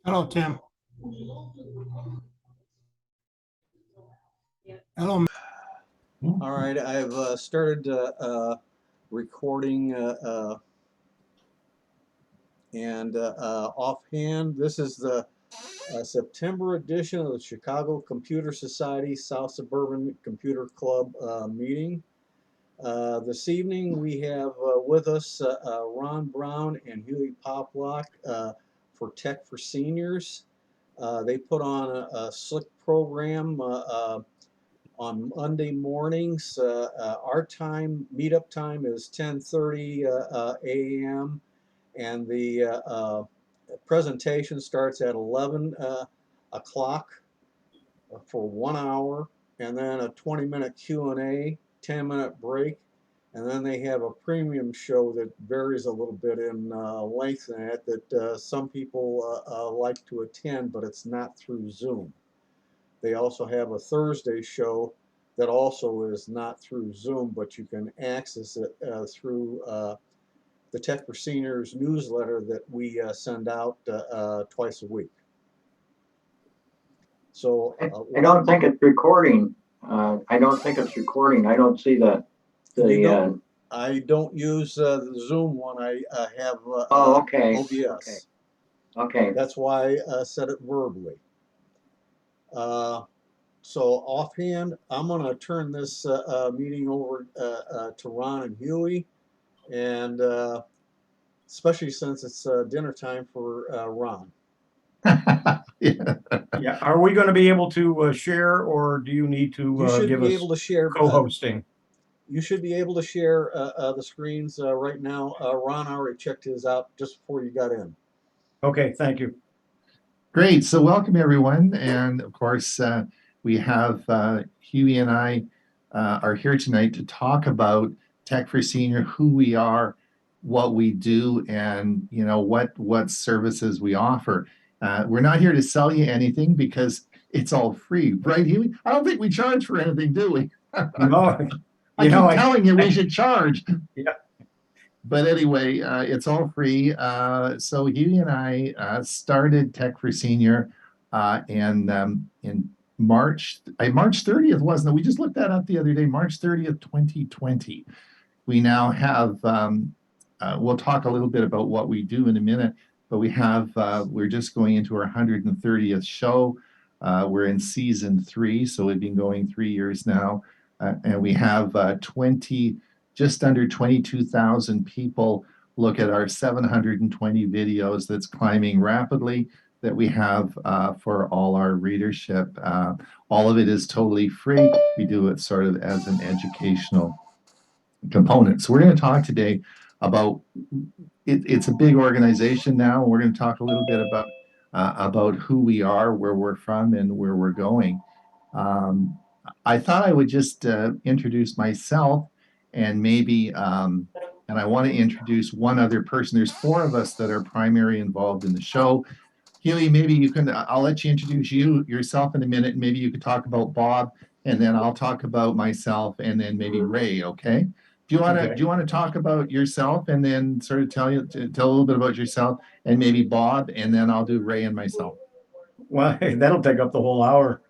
Hello, Tim. Hello. All right, I've started recording and offhand, this is the September edition of the Chicago Computer Society South Suburban Computer Club meeting. This evening we have with us Ron Brown and Hewie Poplock for TechforSeniors. They put on a slick program on Monday mornings. Our time, meetup time is 10:30 a.m. and the presentation starts at 11 o'clock for 1 hour, and then a 20-minute Q&A, 10-minute break, and then they have a premium show that varies a little bit in length in it that some people like to attend, but it's not through Zoom. They also have a Thursday show that also is not through Zoom, but you can access it through the TechforSeniors newsletter that we send out twice a week. So I don't think it's recording. I don't think it's recording. I don't see I don't use the Zoom one. I have okay. OBS. Okay. That's why I said it verbally. So offhand, I'm going to turn this meeting over to Ron and Hewie, and especially since it's dinner time for Ron. Yeah. Are we going to be able to share, or do you need to give us able to share co-hosting? You should be able to share the screens right now. Ron already checked his out just before you got in. Okay, thank you. Great. So welcome, everyone. And of course, we have Hewie and I are here tonight to talk about TechforSenior, who we are, what we do, and what services we offer. We're not here to sell you anything because it's all free, right, Hewie? I don't think we charge for anything, do we? No, I keep telling you we should charge. Yeah. But anyway, it's all free. So Hewie and I started TechforSenior in March 30th, wasn't it? We just looked that up the other day, March 30th, 2020. We now have, we'll talk a little bit about what we do in a minute, but we're just going into our 130th show. We're in season 3, so we've been going 3 years now. And we have just under 22,000 people look at our 720 videos that's climbing rapidly that we have for all our readership. All of it is totally free. We do it sort of as an educational component. So we're going to talk today about, it's a big organization now. We're going to talk a little bit about who we are, where we're from, and where we're going. I thought I would just introduce myself, and maybe, and I want to introduce one other person. There's 4 of us that are primary involved in the show. Hewie, maybe you can, I'll let you introduce yourself in a minute, and maybe you could talk about Bob, and then I'll talk about myself, and then maybe Ray, okay? Do you want to talk about yourself, and then sort of tell a little bit about yourself, and maybe Bob, and then I'll do Ray and myself. Well, that'll take up the whole hour.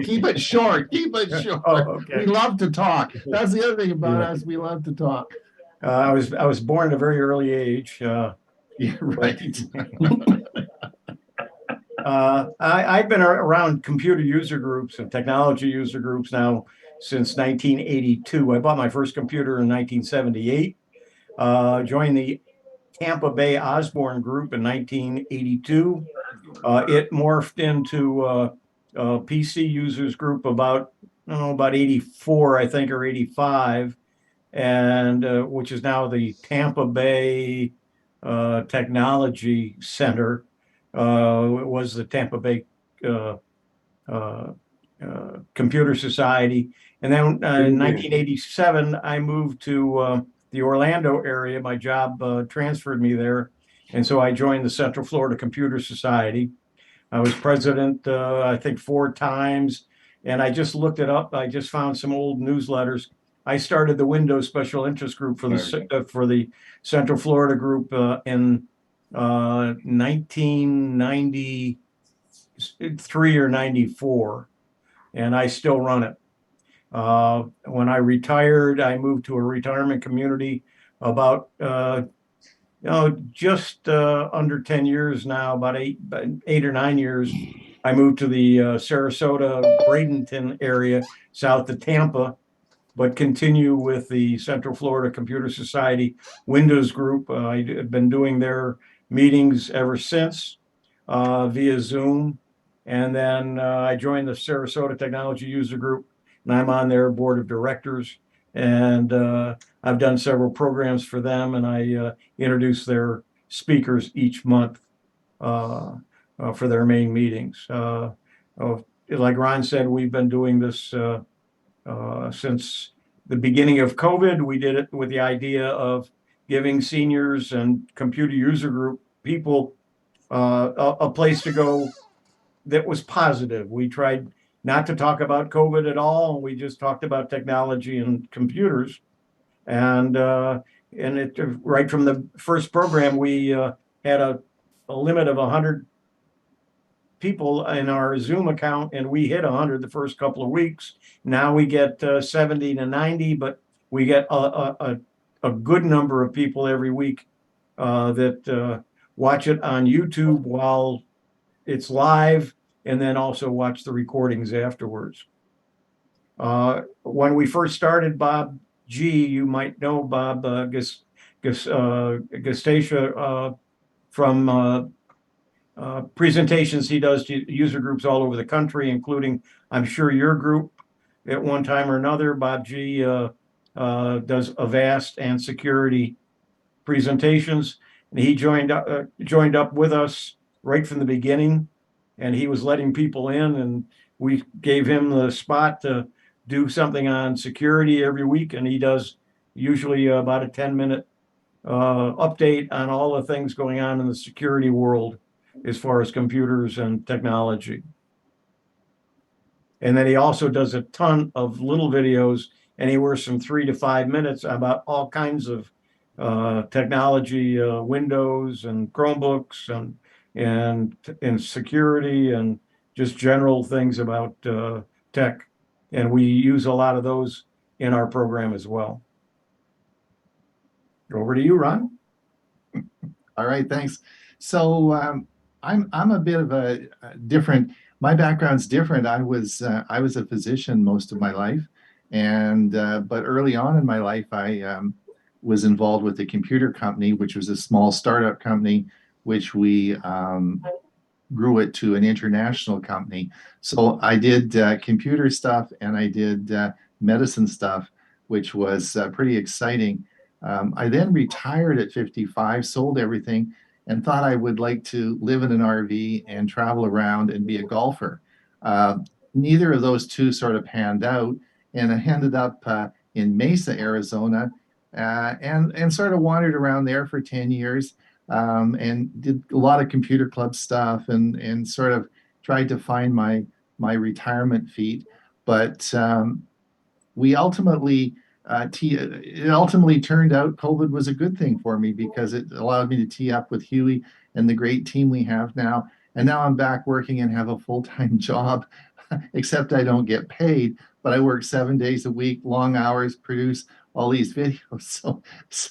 Keep it short. Keep it short. Oh, okay. We love to talk. That's the other thing about us. We love to talk. I was born at a very early age. Yeah, right. I've been around computer user groups and technology user groups now since 1982. I bought my first computer in 1978. Joined the Tampa Bay Osborne group in 1982. It morphed into PC users group about 84, I think, or 85, and which is now the Tampa Bay Technology Center. It was the Tampa Bay Computer Society. And then in 1987, I moved to the Orlando area. My job transferred me there. And so I joined the Central Florida Computer Society. I was president, I think, 4 times. And I just looked it up. I just found some old newsletters. I started the Windows Special Interest Group for the Central Florida group in 1993 or 94, and I still run it. When I retired, I moved to a retirement community about just under 10 years now, about 8 or 9 years. I moved to the Sarasota, Bradenton area south of Tampa, but continue with the Central Florida Computer Society Windows Group. I've been doing their meetings ever since via Zoom. And then I joined the Sarasota Technology User Group, and I'm on their board of directors. And I've done several programs for them, and I introduce their speakers each month for their main meetings. Like Ron said, we've been doing this since the beginning of COVID. We did it with the idea of giving seniors and computer user group people a place to go that was positive. We tried not to talk about COVID at all. We just talked about technology and computers. And it right from the first program, we had a limit of 100 people in our Zoom account, and we hit 100 the first couple of weeks. Now we get 70 to 90, but we get a good number of people every week that watch it on YouTube while it's live, and then also watch the recordings afterwards. When we first started, Bob G, you might know Bob Gastasia from presentations he does to user groups all over the country, including, I'm sure, your group at one time or another. Bob G does Avast and security presentations, and he joined up with us right from the beginning, and he was letting people in, and we gave him the spot to do something on security every week, and he does usually about a 10-minute update on all the things going on in the security world as far as computers and technology. And then he also does a ton of little videos, anywhere from 3 to 5 minutes, about all kinds of technology, Windows and Chromebooks and security and just general things about tech. And we use a lot of those in our program as well. Over to you, Ron. All right, thanks. So I'm a bit of a different. My background's different. I was a physician most of my life, and but early on in my life, I was involved with a computer company, which was a small startup company, which we grew it to an international company. So I did computer stuff and I did medicine stuff, which was pretty exciting. I then retired at 55, sold everything, and thought I would like to live in an RV and travel around and be a golfer. Neither of those two sort of panned out, and I ended up in Mesa, Arizona, and sort of wandered around there for 10 years and did a lot of computer club stuff and sort of tried to find my retirement feet. But we ultimately it ultimately turned out COVID was a good thing for me because it allowed me to tee up with Hewie and the great team we have now. And now I'm back working and have a full-time job, except I don't get paid, but I work 7 days a week, long hours, produce all these videos.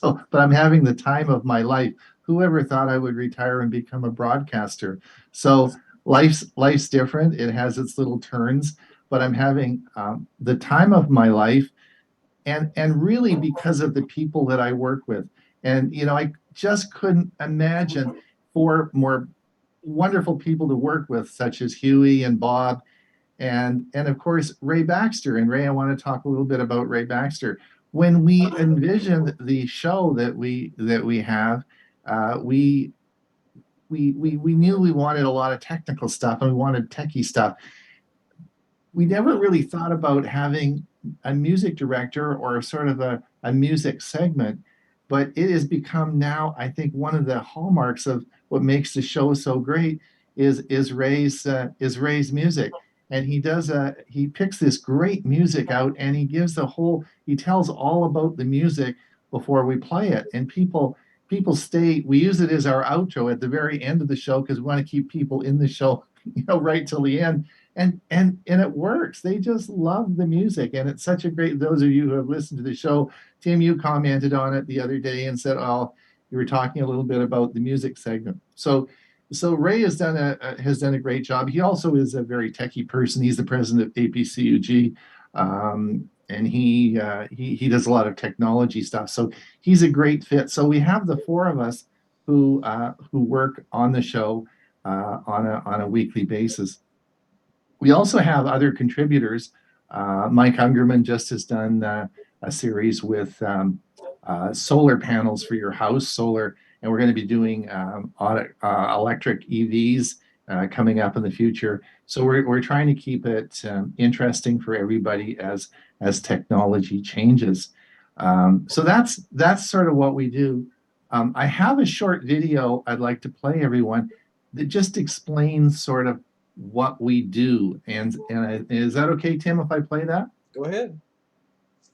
But I'm having the time of my life. Whoever thought I would retire and become a broadcaster? So life's different. It has its little turns, but I'm having the time of my life. And really because of the people that I work with. And, I just couldn't imagine 4 more wonderful people to work with, such as Hewie and Bob, and of course, Ray Baxter. And Ray, I want to talk a little bit about Ray Baxter. When we envisioned the show that we have, we knew we wanted a lot of technical stuff and we wanted techie stuff. We never really thought about having a music director or sort of a music segment, but it has become now, I think, one of the hallmarks of what makes the show so great is Ray's music. And he picks this great music out and he tells all about the music before we play it. And people people stay. We use it as our outro at the very end of the show because we want to keep people in the show, right till the end. And it works. They just love the music, and it's such a great. Those of you who have listened to the show, Tim, you commented on it the other day and said, "Oh, you were talking a little bit about the music segment." So Ray has done a great job. He also is a very techie person. He's the president of APCUG, and he does a lot of technology stuff. So he's a great fit. So we have the four of us who work on the show on a weekly basis. We also have other contributors. Mike Ungerman just has done a series with solar panels for your house, solar. And we're going to be doing electric EVs coming up in the future. So we're trying to keep it interesting for everybody as technology changes. So that's sort of what we do. I have a short video I'd like to play everyone that just explains sort of what we do. And is that okay, Tim, if I play that? Go ahead.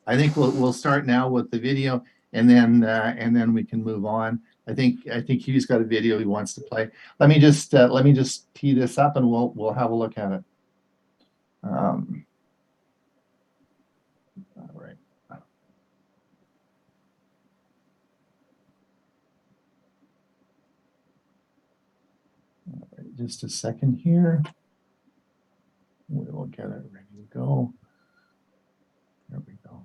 I think we'll start now with the video, and then we can move on. I think Hugh's got a video he wants to play. Let me just tee this up, and we'll have a look at it. All right. All right, just a second here. We'll get it ready to go. There we go.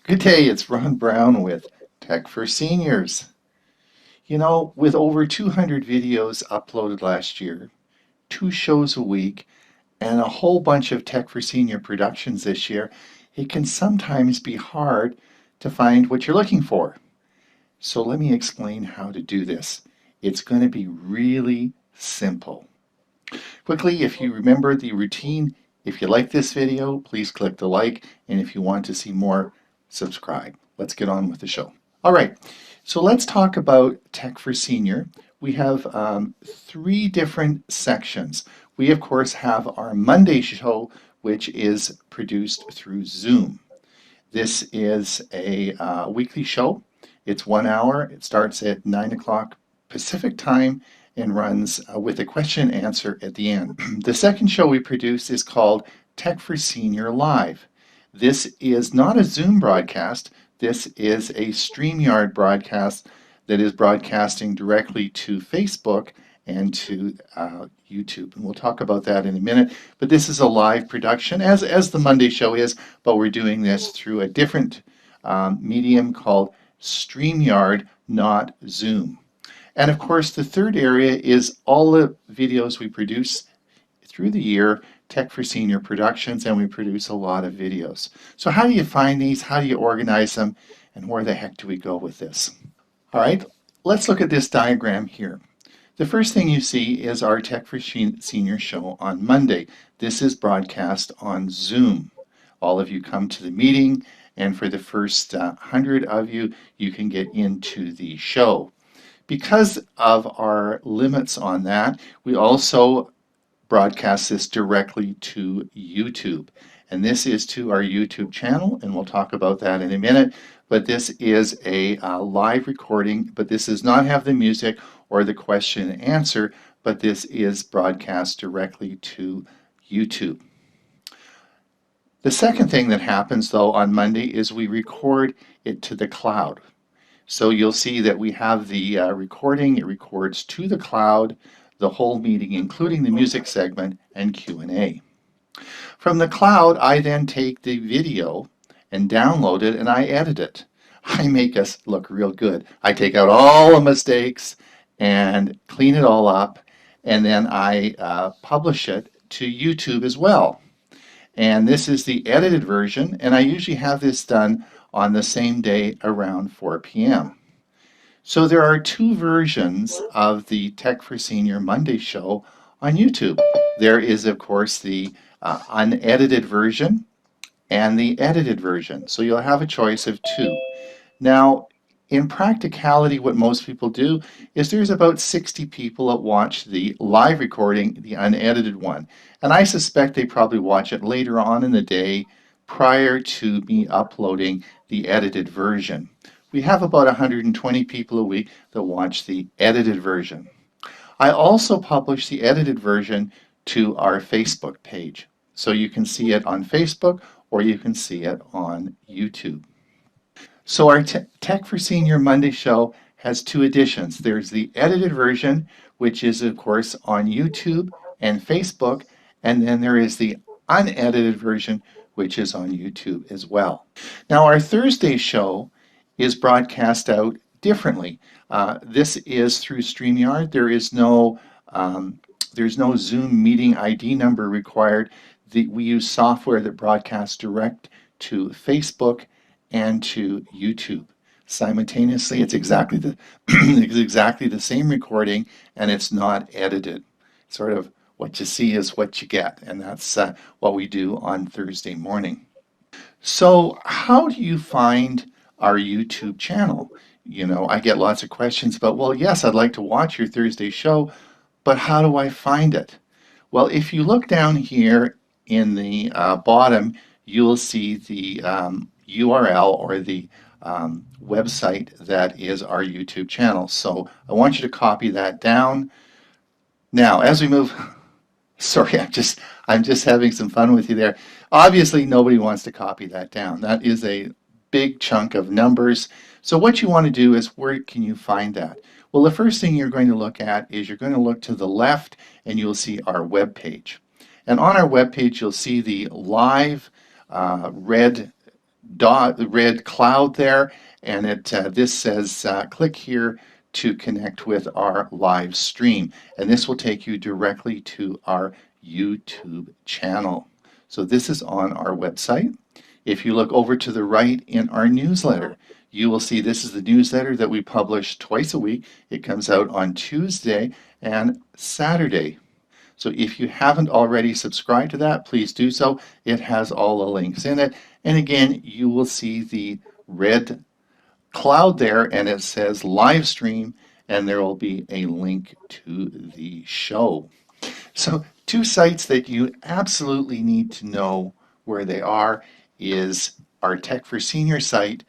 Good day, it's Ron Brown with Tech for Seniors. You know, with over 200 videos uploaded last year, 2 shows a week, and a whole bunch of Tech for Senior productions this year, it can sometimes be hard to find what you're looking for. So let me explain how to do this. It's going to be really simple. Quickly, if you remember the routine, if you like this video, please click the like, and if you want to see more, subscribe. Let's get on with the show. All right, so let's talk about Tech for Senior. We have 3 different sections. We, of course, have our Monday show, which is produced through Zoom. This is a weekly show. It's 1 hour. It starts at 9 o'clock Pacific time and runs with a question and answer at the end. The second show we produce is called Tech for Senior Live. This is not a Zoom broadcast. This is a StreamYard broadcast that is broadcasting directly to Facebook and to YouTube. And we'll talk about that in a minute. But this is a live production, as the Monday show is, but we're doing this through a different medium called StreamYard, not Zoom. And of course, the third area is all the videos we produce through the year, Tech for Senior Productions, and we produce a lot of videos. So how do you find these? How do you organize them? And where the heck do we go with this? All right, let's look at this diagram here. The first thing you see is our Tech for Senior show on Monday. This is broadcast on Zoom. All of you come to the meeting, and for the first 100 of you, you can get into the show. Because of our limits on that, we also broadcast this directly to YouTube. And this is to our YouTube channel, and we'll talk about that in a minute. But this is a live recording, but this does not have the music or the question and answer, but this is broadcast directly to YouTube. The second thing that happens, though, on Monday is we record it to the cloud. So you'll see that we have the recording. It records to the cloud the whole meeting, including the music segment and Q&A. From the cloud, I then take the video and download it, and I edit it. I make us look real good. I take out all the mistakes and clean it all up, and then I publish it to YouTube as well. And this is the edited version, and I usually have this done on the same day around 4 p.m. So there are 2 versions of the Tech for Senior Monday show on YouTube. There is, of course, the unedited version and the edited version. So you'll have a choice of 2. Now, in practicality, what most people do is there's about 60 people that watch the live recording, the unedited one. And I suspect they probably watch it later on in the day, prior to me uploading the edited version. We have about 120 people a week that watch the edited version. I also publish the edited version to our Facebook page. So you can see it on Facebook or you can see it on YouTube. So our Tech for Senior Monday show has two editions. There's the edited version, which is of course on YouTube and Facebook, and then there is the unedited version, which is on YouTube as well. Now our Thursday show is broadcast out differently. This is through StreamYard. There's no Zoom meeting ID number required. We use software that broadcasts direct to Facebook and to YouTube. Simultaneously, it's exactly the same recording, and it's not edited. Sort of what you see is what you get, and that's what we do on Thursday morning. So, how do you find our YouTube channel? I get lots of questions about, well, yes, I'd like to watch your Thursday show, but how do I find it? Well, if you look down here in the bottom, you'll see the URL or the website that is our YouTube channel. So I want you to copy that down. Now, as we move, sorry, I'm just having some fun with you there. Obviously, nobody wants to copy that down. That is a big chunk of numbers. So what you want to do is, where can you find that? Well, the first thing you're going to look at is you're going to look to the left and you'll see our web page. And on our web page, you'll see the live red cloud there, and this says click here to connect with our live stream, and this will take you directly to our YouTube channel. So this is on our website. If you look over to the right in our newsletter, you will see this is the newsletter that we publish twice a week. It comes out on Tuesday and Saturday. So if you haven't already subscribed to that, please do so. It has all the links in it. And again, you will see the red cloud there, and it says live stream, and there will be a link to the show. So two sites that you absolutely need to know where they are is our Tech for Senior site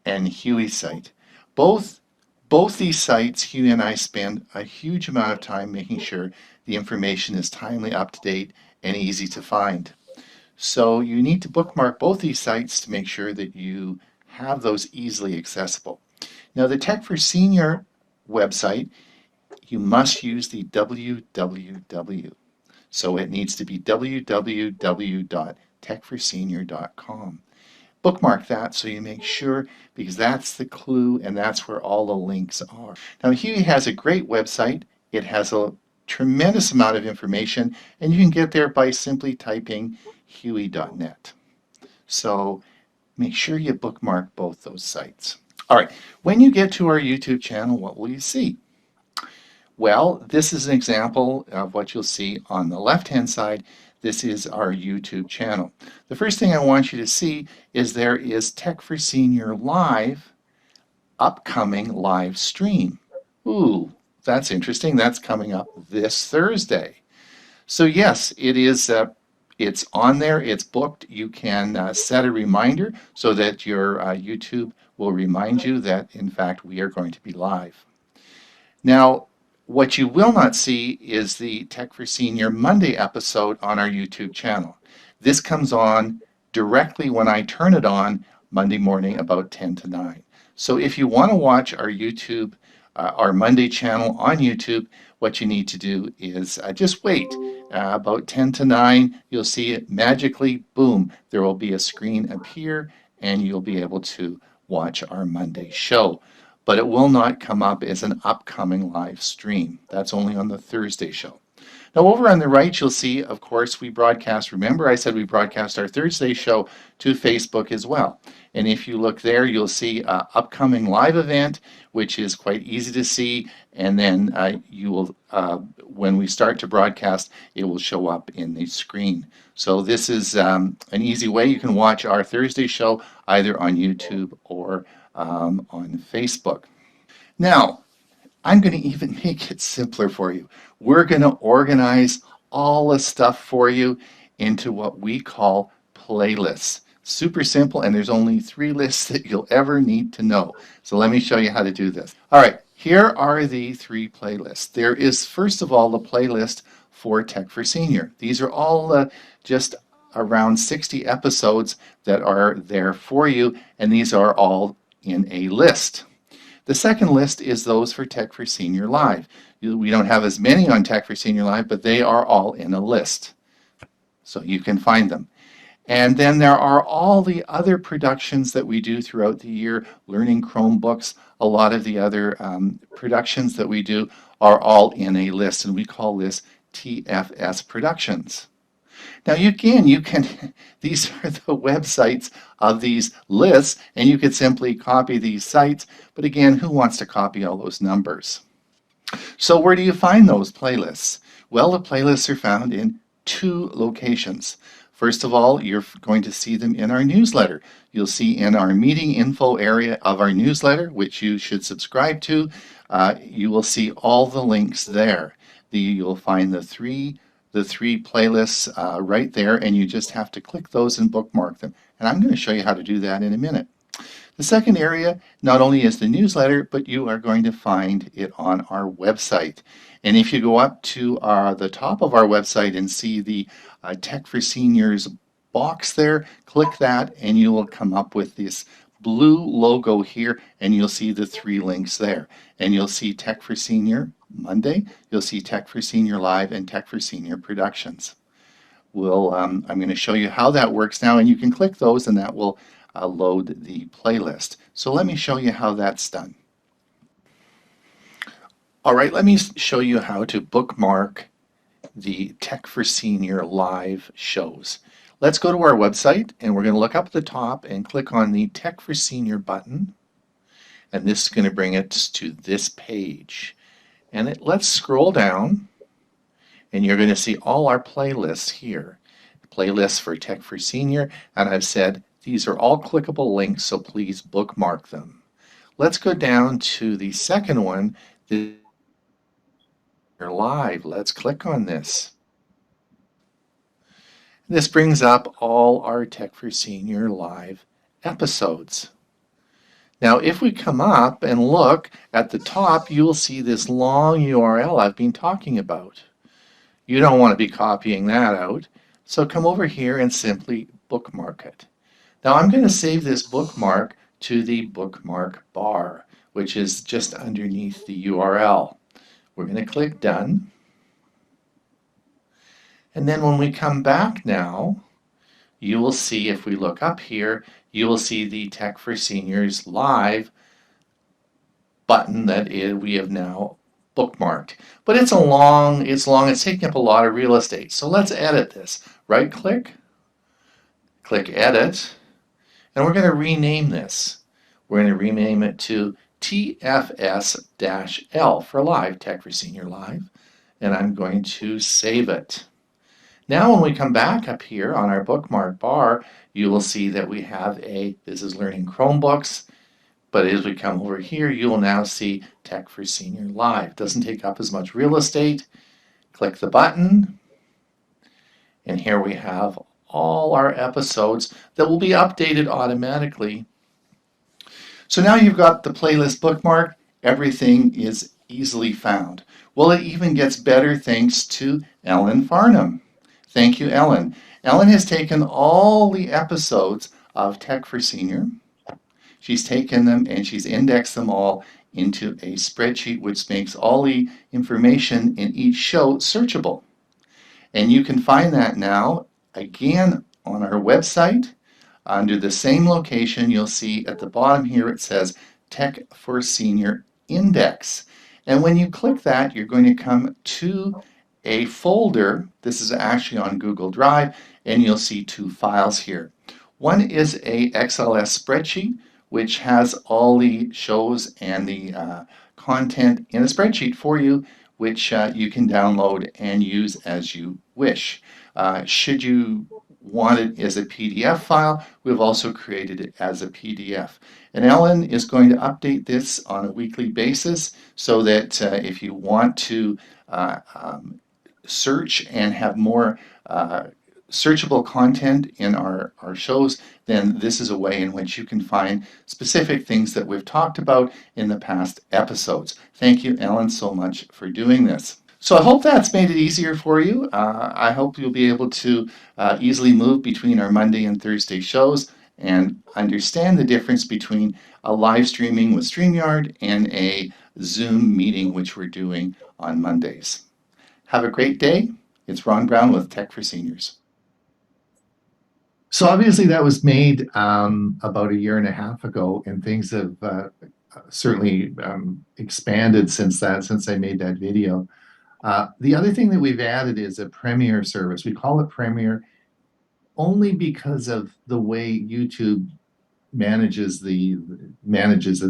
and Hewie site. Both these sites, Hewie and I spend a huge amount of time making sure the information is timely, up to date, and easy to find. So you need to bookmark both these sites to make sure that you have those easily accessible. Now the Tech for Senior website, you must use the www. So it needs to be www.techforsenior.com. Bookmark that so you make sure, because that's the clue and that's where all the links are. Now Hewie has a great website. It has a tremendous amount of information, and you can get there by simply typing hewie.net. So make sure you bookmark both those sites. All right, when you get to our YouTube channel, what will you see? Well, this is an example of what you'll see on the left-hand side. This is our YouTube channel. The first thing I want you to see is there is Tech for Senior Live, upcoming live stream. Ooh, that's interesting. That's coming up this Thursday. So yes, it is. It's on there. It's booked. You can set a reminder so that your YouTube will remind you that, in fact, we are going to be live. Now, what you will not see is the Tech for Senior Monday episode on our YouTube channel. This comes on directly when I turn it on Monday morning about 10 to 9. So if you want to watch our our Monday channel on YouTube, what you need to do is just wait. About 10 to 9, you'll see it magically, boom, there will be a screen appear and you'll be able to watch our Monday show. But it will not come up as an upcoming live stream. That's only on the Thursday show. Now over on the right, you'll see, of course, we broadcast, remember I said we broadcast our Thursday show to Facebook as well. And if you look there, you'll see an upcoming live event, which is quite easy to see. And then you will, when we start to broadcast, it will show up in the screen. So this is an easy way. You can watch our Thursday show either on YouTube or on Facebook. Now, I'm going to even make it simpler for you. We're going to organize all the stuff for you into what we call playlists. Super simple, and there's only 3 lists that you'll ever need to know. So let me show you how to do this. All right, here are the 3 playlists. There is, first of all, the playlist for Tech for Senior. These are all just around 60 episodes that are there for you, and these are all in a list. The second list is those for Tech for Senior Live. We don't have as many on Tech for Senior Live, but they are all in a list, so you can find them. And then there are all the other productions that we do throughout the year, learning Chromebooks, a lot of the other productions that we do are all in a list, and we call this TFS Productions. Now you can, these are the websites of these lists, and you could simply copy these sites, but again, who wants to copy all those numbers? So where do you find those playlists? Well, the playlists are found in 2 locations. First of all, you're going to see them in our newsletter. You'll see in our meeting info area of our newsletter, which you should subscribe to, you will see all the links there. You'll find the three playlists right there, and you just have to click those and bookmark them. And I'm going to show you how to do that in a minute. The second area not only is the newsletter, but you are going to find it on our website. And if you go up to the top of our website and see the Tech for Seniors box there, click that and you will come up with this blue logo here, and you'll see the 3 links there. And you'll see Tech for Senior Monday, you'll see Tech for Senior Live, and Tech for Senior Productions. I'm going to show you how that works now, and you can click those and that will load the playlist. So let me show you how that's done. All right, let me show you how to bookmark the Tech for Senior live shows. Let's go to our website, and we're going to look up at the top and click on the Tech for Senior button, and this is going to bring us to this page. And let's scroll down, and you're going to see all our playlists here. Playlists for Tech for Senior, and I've said these are all clickable links, so please bookmark them. Let's go down to the second one, the Live. Let's click on this. This brings up all our Tech for Senior Live episodes. Now, if we come up and look at the top, you will see this long URL I've been talking about. You don't want to be copying that out, so come over here and simply bookmark it. Now, I'm going to save this bookmark to the bookmark bar, which is just underneath the URL. We're going to click Done. And then when we come back now, you will see, if we look up here, you will see the Tech for Seniors Live button that we have now bookmarked. But it's taking up a lot of real estate. So let's edit this. Right click, click Edit, and we're going to rename this. We're going to rename it to TFS-L for Live, Tech for Senior Live, and I'm going to save it. Now when we come back up here on our bookmark bar, you will see that we have this is Learning Chromebooks, but as we come over here, you will now see Tech for Senior Live. Doesn't take up as much real estate. Click the button, and here we have all our episodes that will be updated automatically. So now you've got the playlist bookmark. Everything is easily found. Well, it even gets better thanks to Ellen Farnham. Thank you, Ellen. Ellen has taken all the episodes of Tech for Senior. She's taken them and she's indexed them all into a spreadsheet, which makes all the information in each show searchable. And you can find that now, again, on our website. Under the same location, you'll see at the bottom here it says Tech for Senior Index. And when you click that, you're going to come to a folder. This is actually on Google Drive, and you'll see 2 files here. One is a XLS spreadsheet, which has all the shows and the content in a spreadsheet for you, which you can download and use as you wish. Should you want it as a PDF file, we've also created it as a PDF. And Ellen is going to update this on a weekly basis so that if you want to search and have more searchable content in our shows, then this is a way in which you can find specific things that we've talked about in the past episodes. Thank you, Ellen, so much for doing this. So I hope that's made it easier for you. I hope you'll be able to easily move between our Monday and Thursday shows and understand the difference between a live streaming with StreamYard and a Zoom meeting, which we're doing on Mondays. Have a great day. It's Ron Brown with Tech for Seniors. So obviously that was made about a year and a half ago, and things have certainly expanded since I made that video. The other thing that we've added is a Premiere service. We call it Premiere only because of the way YouTube manages the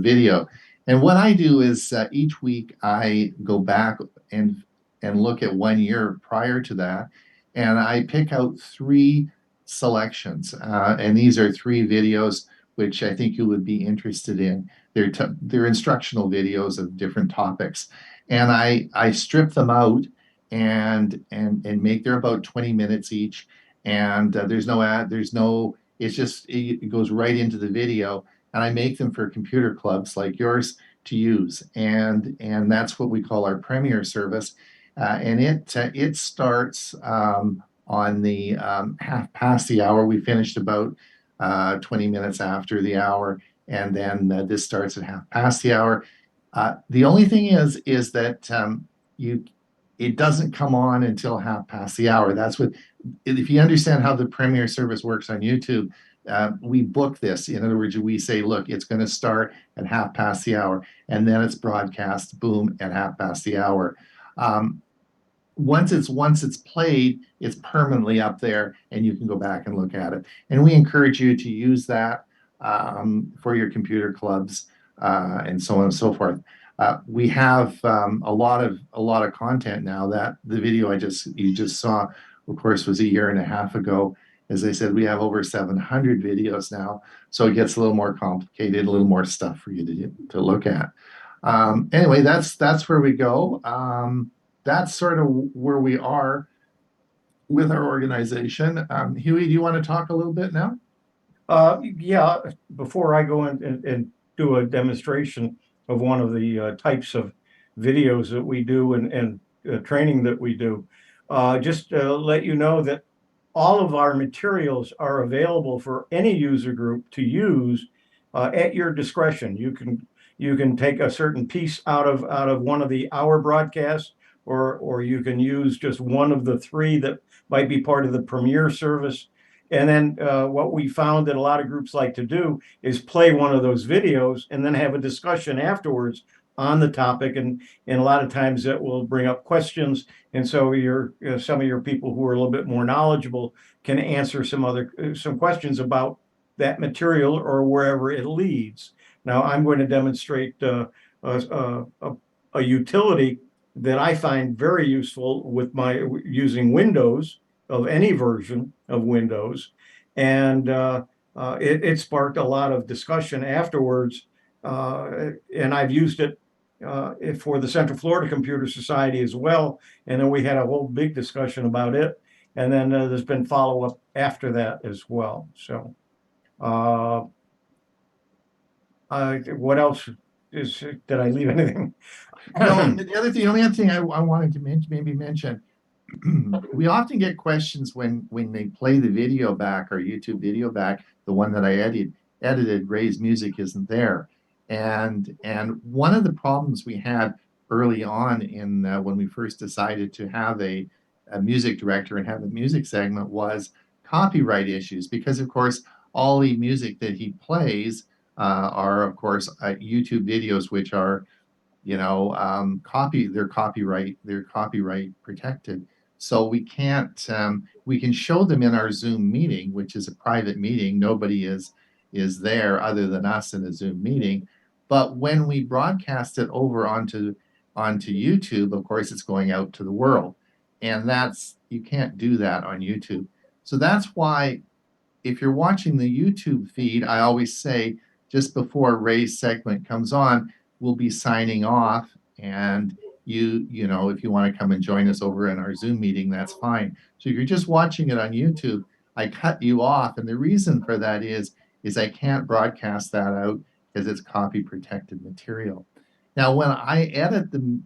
video. And what I do is each week I go back and look at 1 year prior to that, and I pick out 3 selections, and these are 3 videos which I think you would be interested in. They're instructional videos of different topics, and I strip them out and make, they're about 20 minutes each, and there's no ad, it goes right into the video, and I make them for computer clubs like yours to use, and that's what we call our Premiere service, and it starts on the half past the hour. We finished about 20 minutes after the hour, and then this starts at half past the hour. The only thing is that it doesn't come on until half past the hour. That's what, if you understand how the Premiere service works on YouTube, we book this. In other words, we say, look, it's going to start at half past the hour, and then it's broadcast, boom, at half past the hour. Once it's played, it's permanently up there, and you can go back and look at it. And we encourage you to use that for your computer clubs and so on and so forth. We have a lot of content now. That the video you just saw, of course, was a year and a half ago. As I said, we have over 700 videos now, so it gets a little more complicated, a little more stuff for you to look at. Anyway, that's where we go. That's sort of where we are with our organization. Hewie, do you want to talk a little bit now? Yeah, before I go in and do a demonstration of one of the types of videos that we do and training that we do, just let you know that all of our materials are available for any user group to use at your discretion. You can take a certain piece out of one of the hour broadcasts, or you can use just one of the 3 that might be part of the Premiere service. And then what we found that a lot of groups like to do is play one of those videos and then have a discussion afterwards on the topic. And a lot of times that will bring up questions. And so some of your people who are a little bit more knowledgeable can answer some questions about that material or wherever it leads. Now I'm going to demonstrate a utility that I find very useful with using Windows, of any version of Windows, and it sparked a lot of discussion afterwards, and I've used it for the Central Florida Computer Society as well, and then we had a whole big discussion about it, and then there's been follow-up after that as well. So what else did I leave anything? No, the only other thing I wanted to mention, we often get questions when they play the video back, or YouTube video back, the one that I edited, Ray's music isn't there. And one of the problems we had early on when we first decided to have a music director and have a music segment was copyright issues, because of course all the music that he plays are of course YouTube videos, which are they're copyright protected. So we can't, we can show them in our Zoom meeting, which is a private meeting. Nobody is there other than us in a Zoom meeting. But when we broadcast it over onto YouTube, of course, it's going out to the world. And you can't do that on YouTube. So that's why if you're watching the YouTube feed, I always say just before Ray's segment comes on, we'll be signing off, and you know, if you want to come and join us over in our Zoom meeting, that's fine. So if you're just watching it on YouTube, I cut you off. And the reason for that is I can't broadcast that out because it's copy protected material. Now, when I edit the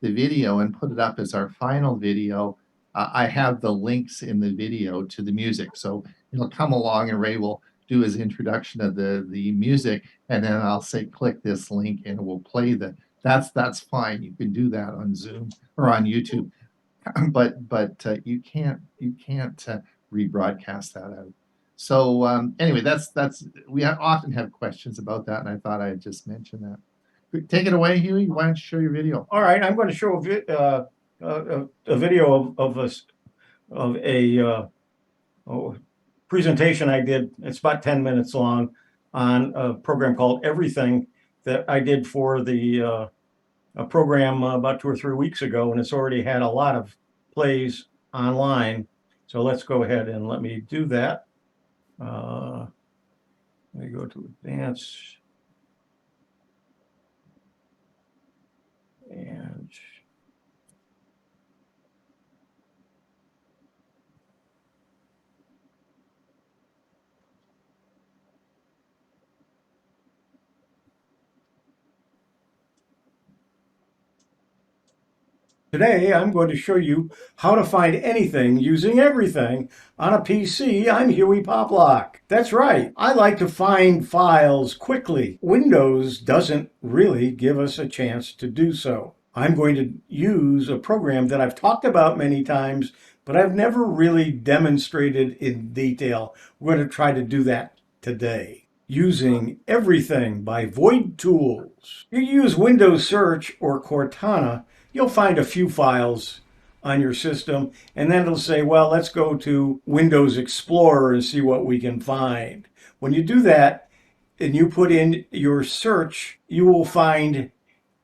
video and put it up as our final video, I have the links in the video to the music. So it'll come along and Ray will do his introduction of the music, and then I'll say, click this link and it will play that's fine. You can do that on Zoom or on YouTube, but you can't rebroadcast that out. So anyway, that's we often have questions about that, and I thought I'd just mention that. Take it away, Hewie. Why don't you show your video? All right, I'm going to show a video of a presentation I did. It's about 10 minutes long on a program called Everything that I did for the a program about 2 or 3 weeks ago, and it's already had a lot of plays online. So let's go ahead and let me do that. Let me go to advance. And today, I'm going to show you how to find anything using everything on a PC. I'm Hewie Poplock. That's right, I like to find files quickly. Windows doesn't really give us a chance to do so. I'm going to use a program that I've talked about many times, but I've never really demonstrated in detail. We're going to try to do that today. Using Everything by Void Tools. You use Windows Search or Cortana, you'll find a few files on your system, and then it'll say, well, let's go to Windows Explorer and see what we can find. When you do that and you put in your search, you will find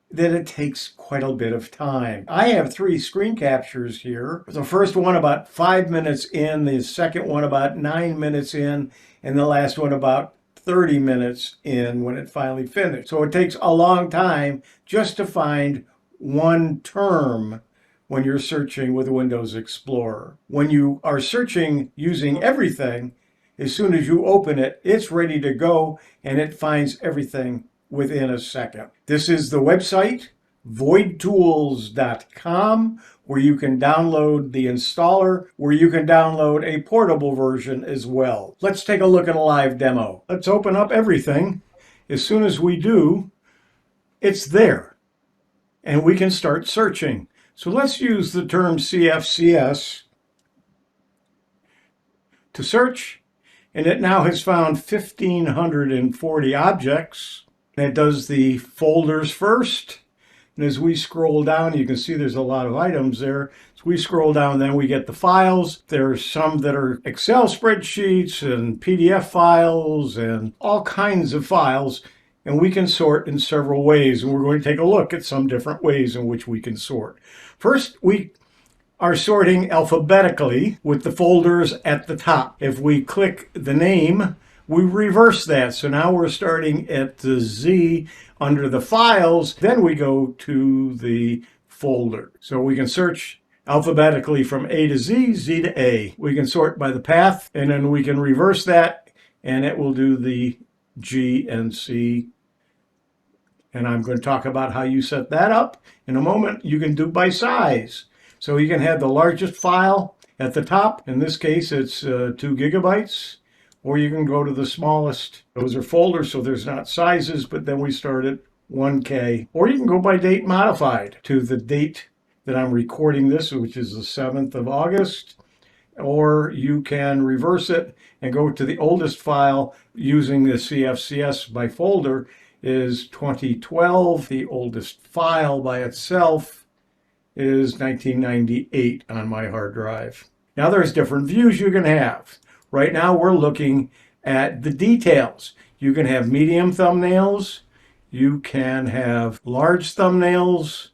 that it takes quite a bit of time. I have 3 screen captures here. The first one about 5 minutes in, the second one about 9 minutes in, and the last one about 30 minutes in when it finally finished. So it takes a long time just to find one term when you're searching with Windows Explorer. When you are searching using Everything, as soon as you open it, it's ready to go and it finds everything within a second. This is the website, voidtools.com, where you can download the installer, where you can download a portable version as well. Let's take a look at a live demo. Let's open up Everything. As soon as we do, it's there, and we can start searching. So let's use the term CFCS to search, and it now has found 1,540 objects. It does the folders first, and as we scroll down, you can see there's a lot of items there. As we scroll down, then we get the files. There's some that are Excel spreadsheets and PDF files and all kinds of files, and we can sort in several ways, and we're going to take a look at some different ways in which we can sort. First, we are sorting alphabetically with the folders at the top. If we click the name, we reverse that. So now we're starting at the Z under the files, then we go to the folder. So we can search alphabetically from A to Z, Z to A. We can sort by the path, and then we can reverse that, and it will do the G and C. And I'm going to talk about how you set that up in a moment. You can do by size. So you can have the largest file at the top. In this case, it's 2 gigabytes. Or you can go to the smallest. Those are folders, so there's not sizes, but then we start at 1K. Or you can go by date modified to the date that I'm recording this, which is the 7th of August. Or you can reverse it and go to the oldest file using the CFCS by folder is 2012. The oldest file by itself is 1998 on my hard drive. Now there's different views you can have. Right now we're looking at the details. You can have medium thumbnails, you can have large thumbnails,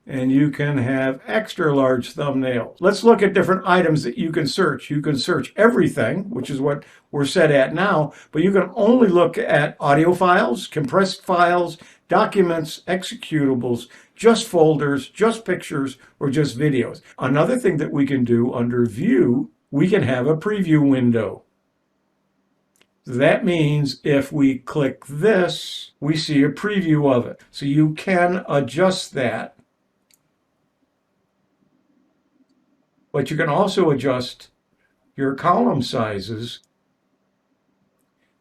and you can have extra large thumbnails. Let's look at different items that you can search. You can search everything, which is what we're set at now, but you can only look at audio files, compressed files, documents, executables, just folders, just pictures, or just videos. Another thing that we can do under View, we can have a preview window. That means if we click this, we see a preview of it. So you can adjust that. But you can also adjust your column sizes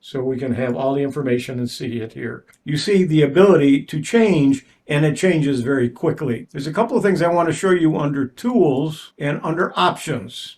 so we can have all the information and see it here. You see the ability to change, and it changes very quickly. There's a couple of things I want to show you under Tools and under Options.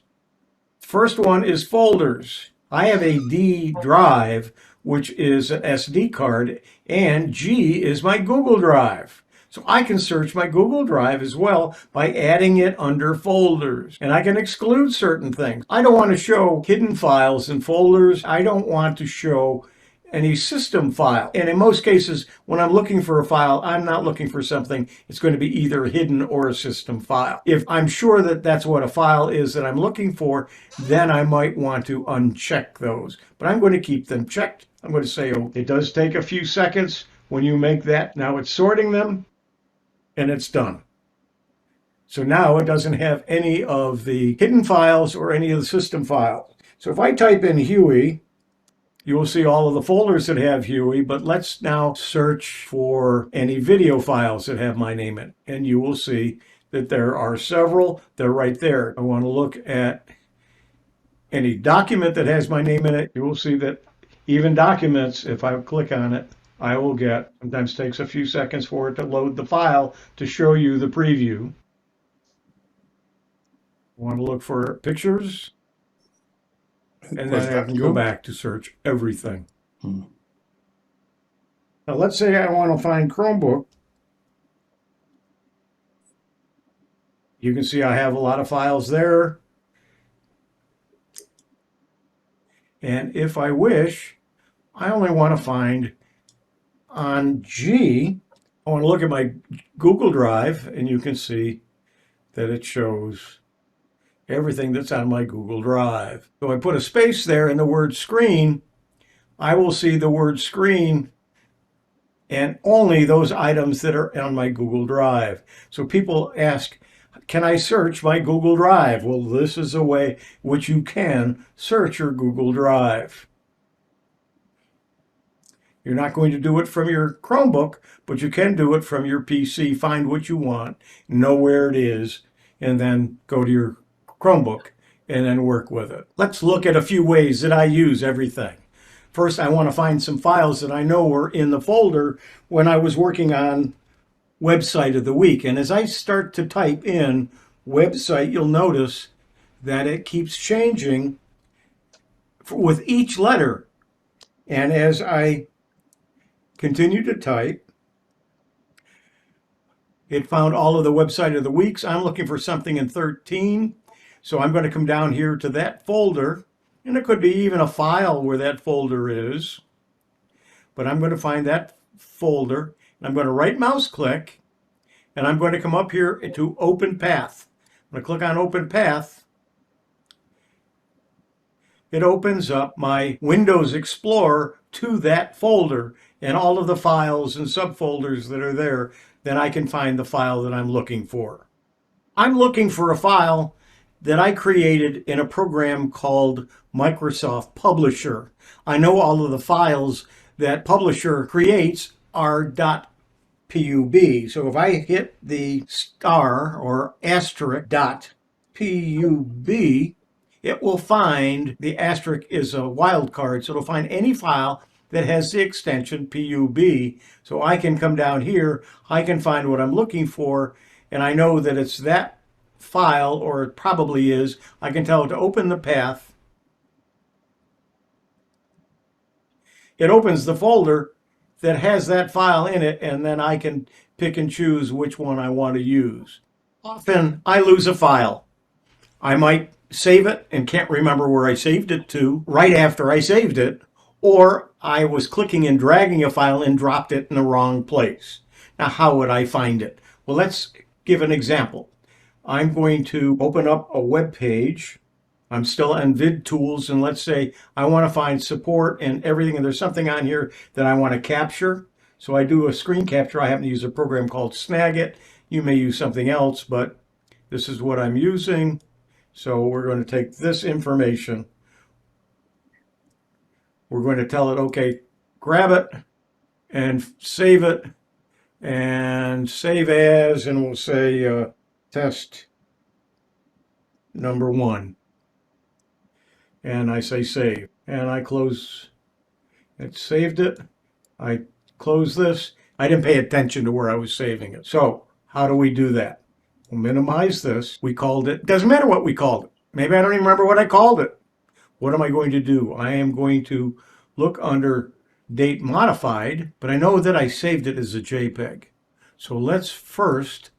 First one is Folders. I have a D drive, which is an SD card, and G is my Google Drive. So I can search my Google Drive as well by adding it under folders. And I can exclude certain things. I don't want to show hidden files in folders. I don't want to show any system file. And in most cases, when I'm looking for a file, I'm not looking for something. It's going to be either hidden or a system file. If I'm sure that that's what a file is that I'm looking for, then I might want to uncheck those. But I'm going to keep them checked. I'm going to say, oh, it does take a few seconds when you make that. Now it's sorting them. And it's done. So now it doesn't have any of the hidden files or any of the system files. So if I type in Hewie, you will see all of the folders that have Hewie, but let's now search for any video files that have my name in it. And you will see that there are several. They're right there. I want to look at any document that has my name in it. You will see that even documents, if I click on it, I will get, sometimes takes a few seconds for it to load the file to show you the preview. I want to look for pictures, and then I can go back to search everything. Now let's say I want to find Chromebook. You can see I have a lot of files there. And if I wish, I only want to find on G, I want to look at my Google Drive, and you can see that it shows everything that's on my Google Drive. So I put a space there in the word screen, I will see the word screen and only those items that are on my Google Drive. So people ask, can I search my Google Drive? Well, this is a way which you can search your Google Drive. You're not going to do it from your Chromebook, but you can do it from your PC. Find what you want, know where it is, and then go to your Chromebook and then work with it. Let's look at a few ways that I use everything. First, I want to find some files that I know were in the folder when I was working on Website of the Week. And as I start to type in website, you'll notice that it keeps changing with each letter. And as I continue to type, it found all of the Website of the Weeks. I'm looking for something in 13. So I'm going to come down here to that folder, and it could be even a file where that folder is. But I'm going to find that folder, and I'm going to right mouse click, and I'm going to come up here to Open Path. I'm going to click on Open Path. It opens up my Windows Explorer to that folder and all of the files and subfolders that are there. Then I can find the file that I'm looking for. I'm looking for a file that I created in a program called Microsoft Publisher. I know all of the files that Publisher creates are .pub. So if I hit the star or asterisk .pub, it will find, the asterisk is a wildcard, so it'll find any file that has the extension pub. So I can come down here, I can find what I'm looking for, and I know that it's that file, or it probably is. I can tell it to open the path. It opens the folder that has that file in it, and then I can pick and choose which one I want to use. Often I lose a file. I might save it and can't remember where I saved it to right after I saved it, or I was clicking and dragging a file and dropped it in the wrong place. Now, how would I find it? Well, let's give an example. I'm going to open up a web page. I'm still on Vid Tools, and let's say I want to find support and everything, and there's something on here that I want to capture. So I do a screen capture. I happen to use a program called Snagit. You may use something else, but this is what I'm using. So we're going to take this information. We're going to tell it, okay, grab it and save it and save as, and we'll say test number 1. And I say save. And I close. It saved it. I close this. I didn't pay attention to where I was saving it. So how do we do that? We'll minimize this. We called it. Doesn't matter what we called it. Maybe I don't even remember what I called it. What am I going to do? I am going to look under date modified, but I know that I saved it as a JPEG. So let's first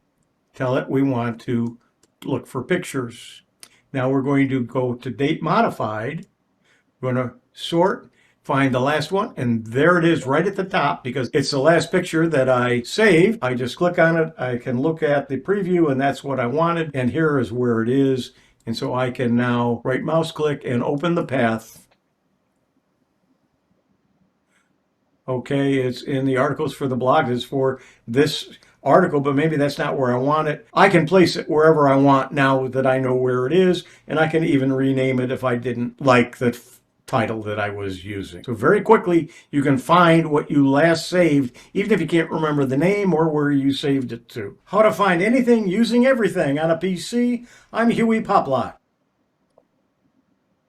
tell it we want to look for pictures. Now we're going to go to date modified. We're going to sort, find the last one, and there it is right at the top because it's the last picture that I saved. I just click on it. I can look at the preview, and that's what I wanted. And here is where it is. And so I can now right mouse click and open the path. Okay, it's in the articles for the blog. It's for this article, but maybe that's not where I want it. I can place it wherever I want now that I know where it is, and I can even rename it if I didn't like the title that I was using. So very quickly, you can find what you last saved, even if you can't remember the name or where you saved it to. How to find anything using everything on a PC. I'm Hewie Poplock.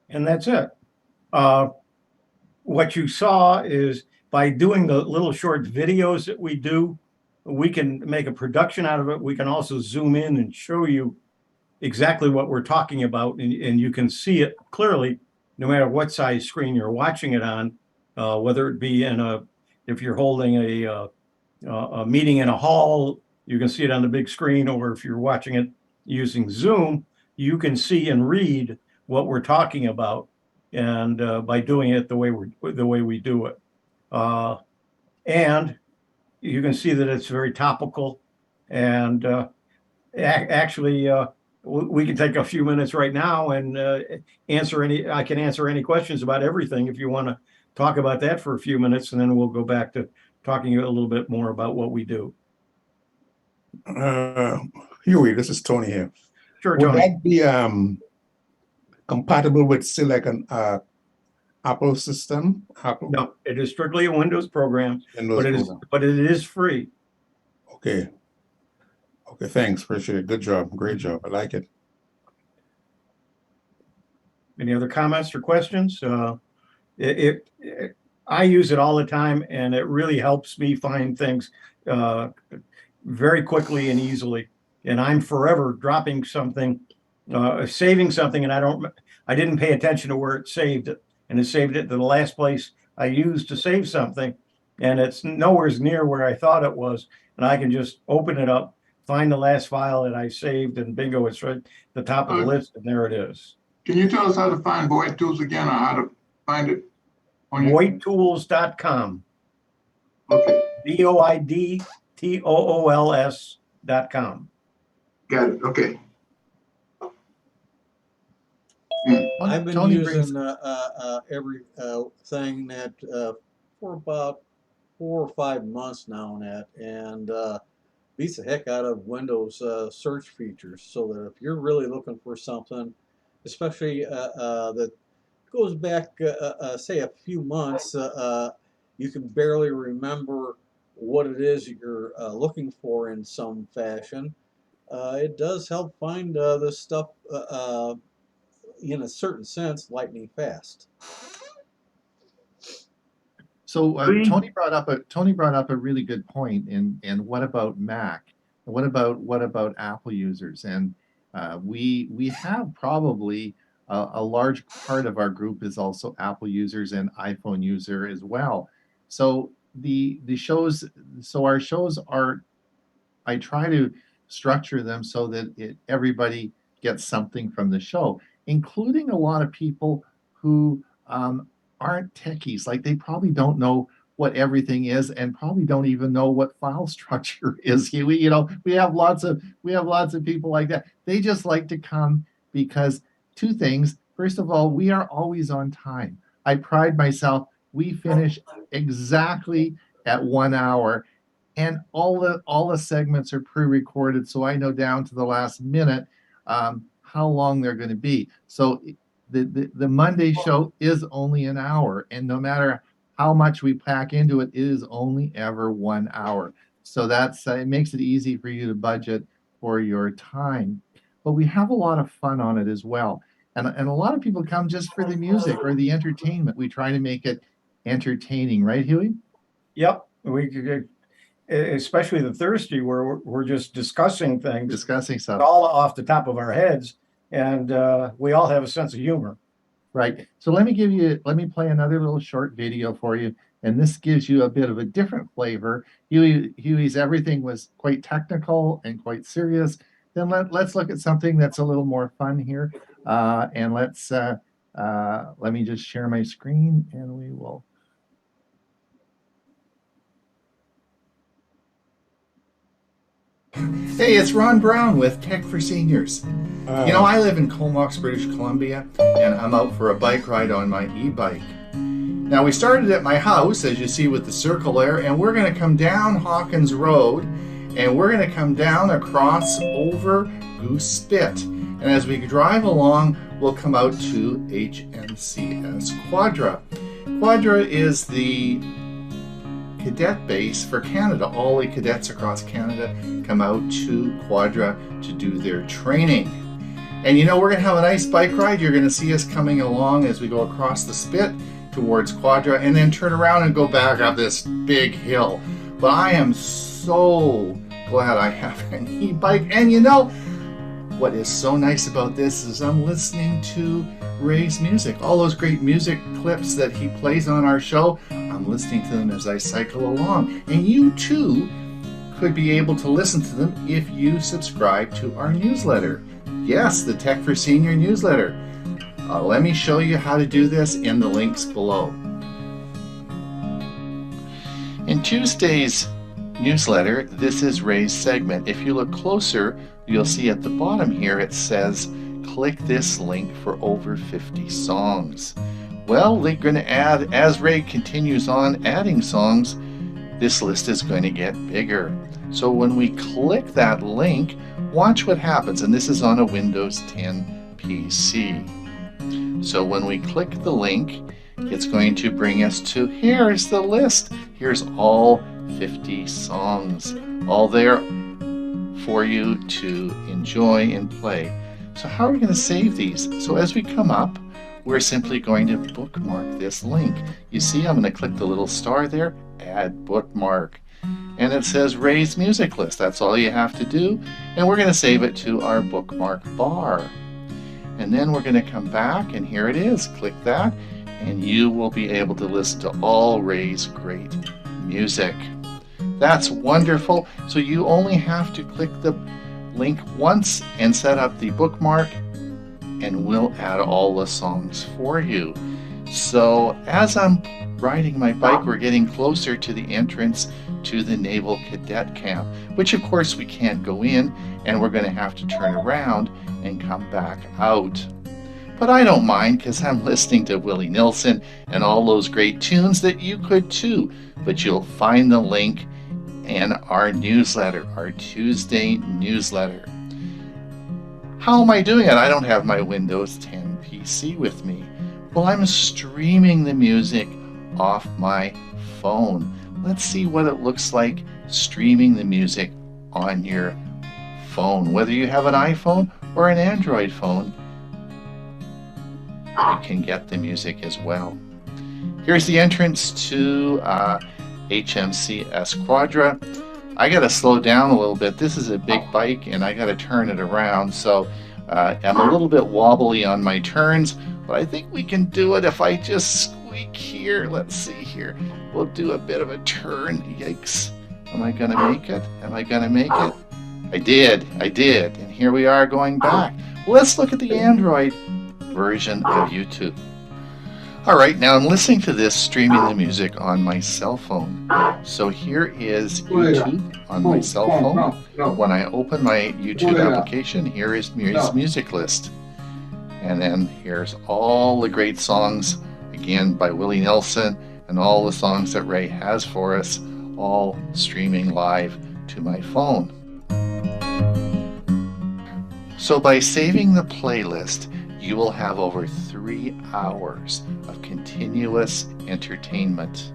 And that's it. What you saw is by doing the little short videos that we do, we can make a production out of it. We can also zoom in and show you exactly what we're talking about, and you can see it clearly no matter what size screen you're watching it on, whether it be if you're holding a meeting in a hall, you can see it on the big screen, or if you're watching it using Zoom, you can see and read what we're talking about, and by doing it the way we do it. And you can see that it's very topical, and actually we can take a few minutes right now and I can answer any questions about everything if you want to talk about that for a few minutes, and then we'll go back to talking a little bit more about what we do. Huey, this is Tony here. Sure, Would Tony. that be compatible with, say, like an Apple system? Apple No, it is strictly a Windows program, Windows program. but it is free. Okay. Okay, thanks. Appreciate it. Good job. Great job. I like it. Any other comments or questions? I use it all the time, and it really helps me find things very quickly and easily. And I'm forever dropping something, saving something, and I didn't pay attention to where it saved it, and it saved it to the last place I used to save something, and it's nowhere near where I thought it was. And I can just open it up, find the last file that I saved, and bingo, it's right at the top of the list, and there it is. Can you tell us how to find Void Tools again, or how to find it on your? Voidtools.com. Okay, VOIDTOOLS.com. got it. Okay. I've been Tony using everything that for about 4 or 5 months now, and beats the heck out of Windows search features. So that if you're really looking for something, especially that goes back, say, a few months, you can barely remember what it is you're looking for in some fashion. It does help find this stuff in a certain sense lightning fast. So Tony brought up a really good point. And what about Mac? What about Apple users? And we have probably a large part of our group is also Apple users and iPhone user as well. So our shows are, I try to structure them so that everybody gets something from the show, including a lot of people who aren't techies. Like, they probably don't know what everything is, and probably don't even know what file structure is. We have lots of people like that. They just like to come because two things. First of all, we are always on time. I pride myself. We finish exactly at 1 hour. And all the segments are pre-recorded, so I know down to the last minute how long they're going to be. So the Monday show is only an hour, and no matter how much we pack into it, it is only ever 1 hour. So that's it makes it easy for you to budget for your time. But we have a lot of fun on it as well. And a lot of people come just for the music or the entertainment. We try to make it entertaining, right, Hewie? Yep, we could, especially the Thursday where we're just discussing things Discussing stuff. all off the top of our heads, and we all have a sense of humor. Right. So let me play another little short video for you. And this gives you a bit of a different flavor. Hewie's everything was quite technical and quite serious. Then let's look at something that's a little more fun here. And let me just share my screen and we will. Hey, it's Ron Brown with Tech for Seniors. You know, I live in Comox, British Columbia, and I'm out for a bike ride on my e-bike. Now, we started at my house, as you see with the circle there, and we're going to come down Hawkins Road, and we're going to come down across over Goose Spit. And as we drive along, we'll come out to HMCS Quadra. Quadra is the cadet base for Canada. All the cadets across Canada come out to Quadra to do their training. And you know, we're going to have a nice bike ride. You're going to see us coming along as we go across the Spit towards Quadra and then turn around and go back up this big hill. But I am so glad I have an e-bike. And you know, what is so nice about this is I'm listening to Ray's music. All those great music clips that he plays on our show, I'm listening to them as I cycle along. And you too could be able to listen to them if you subscribe to our newsletter. Yes, the Tech for Senior newsletter. Let me show you how to do this in the links below. In Tuesday's newsletter, this is Ray's segment. If you look closer, you'll see at the bottom here it says, click this link for over 50 songs. Well, they're going to add, as Ray continues on adding songs, this list is going to get bigger. So when we click that link, watch what happens. And this is on a Windows 10 PC. So when we click the link, it's going to bring us to, here's the list. Here's all 50 songs, all there for you to enjoy and play. So how are we going to save these? So as we come up, we're simply going to bookmark this link. You see, I'm going to click the little star there, add bookmark. And it says Ray's music list. That's all you have to do. And we're going to save it to our bookmark bar. And then we're going to come back, and here it is. Click that, and you will be able to listen to all Ray's great music. That's wonderful. So you only have to click the link once and set up the bookmark, and we'll add all the songs for you. So as I'm riding my bike, we're getting closer to the entrance to the Naval Cadet Camp, which of course we can't go in, and we're going to have to turn around and come back out. But I don't mind, because I'm listening to Willie Nelson and all those great tunes that you could too. But you'll find the link in our newsletter, our Tuesday newsletter. How am I doing it? I don't have my Windows 10 PC with me. Well, I'm streaming the music off my phone. Let's see what it looks like streaming the music on your phone. Whether you have an iPhone or an Android phone, you can get the music as well. Here's the entrance to HMCS Quadra. I got to slow down a little bit. This is a big bike and I got to turn it around, so I'm a little bit wobbly on my turns, but I think we can do it if I just squeak here. Let's see here. We'll do a bit of a turn. Yikes. Am I going to make it? Am I going to make it? I did. And here we are going back. Let's look at the Android version of YouTube. All right, now I'm listening to this streaming the music on my cell phone. So here is YouTube on my cell phone. When I open my YouTube application, here is his music list. And then here's all the great songs, again by Willie Nelson, and all the songs that Ray has for us, all streaming live to my phone. So by saving the playlist, you will have over 3 hours of continuous entertainment.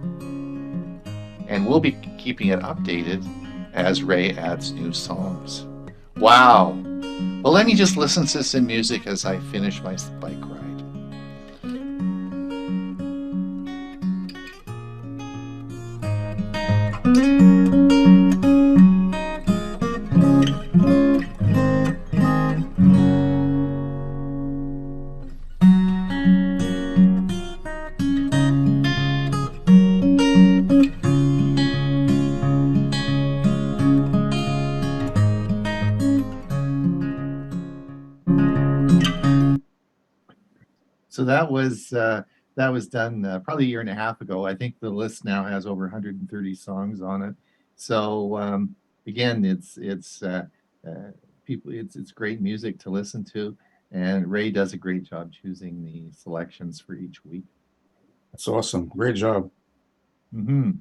And we'll be keeping it updated as Ray adds new songs. Wow! Well, let me just listen to some music as I finish my bike ride. So that was done probably a year and a half ago. I think the list now has over 130 songs on it. So again, it's people. It's great music to listen to, and Ray does a great job choosing the selections for each week. That's awesome. Great job. Mm-hmm.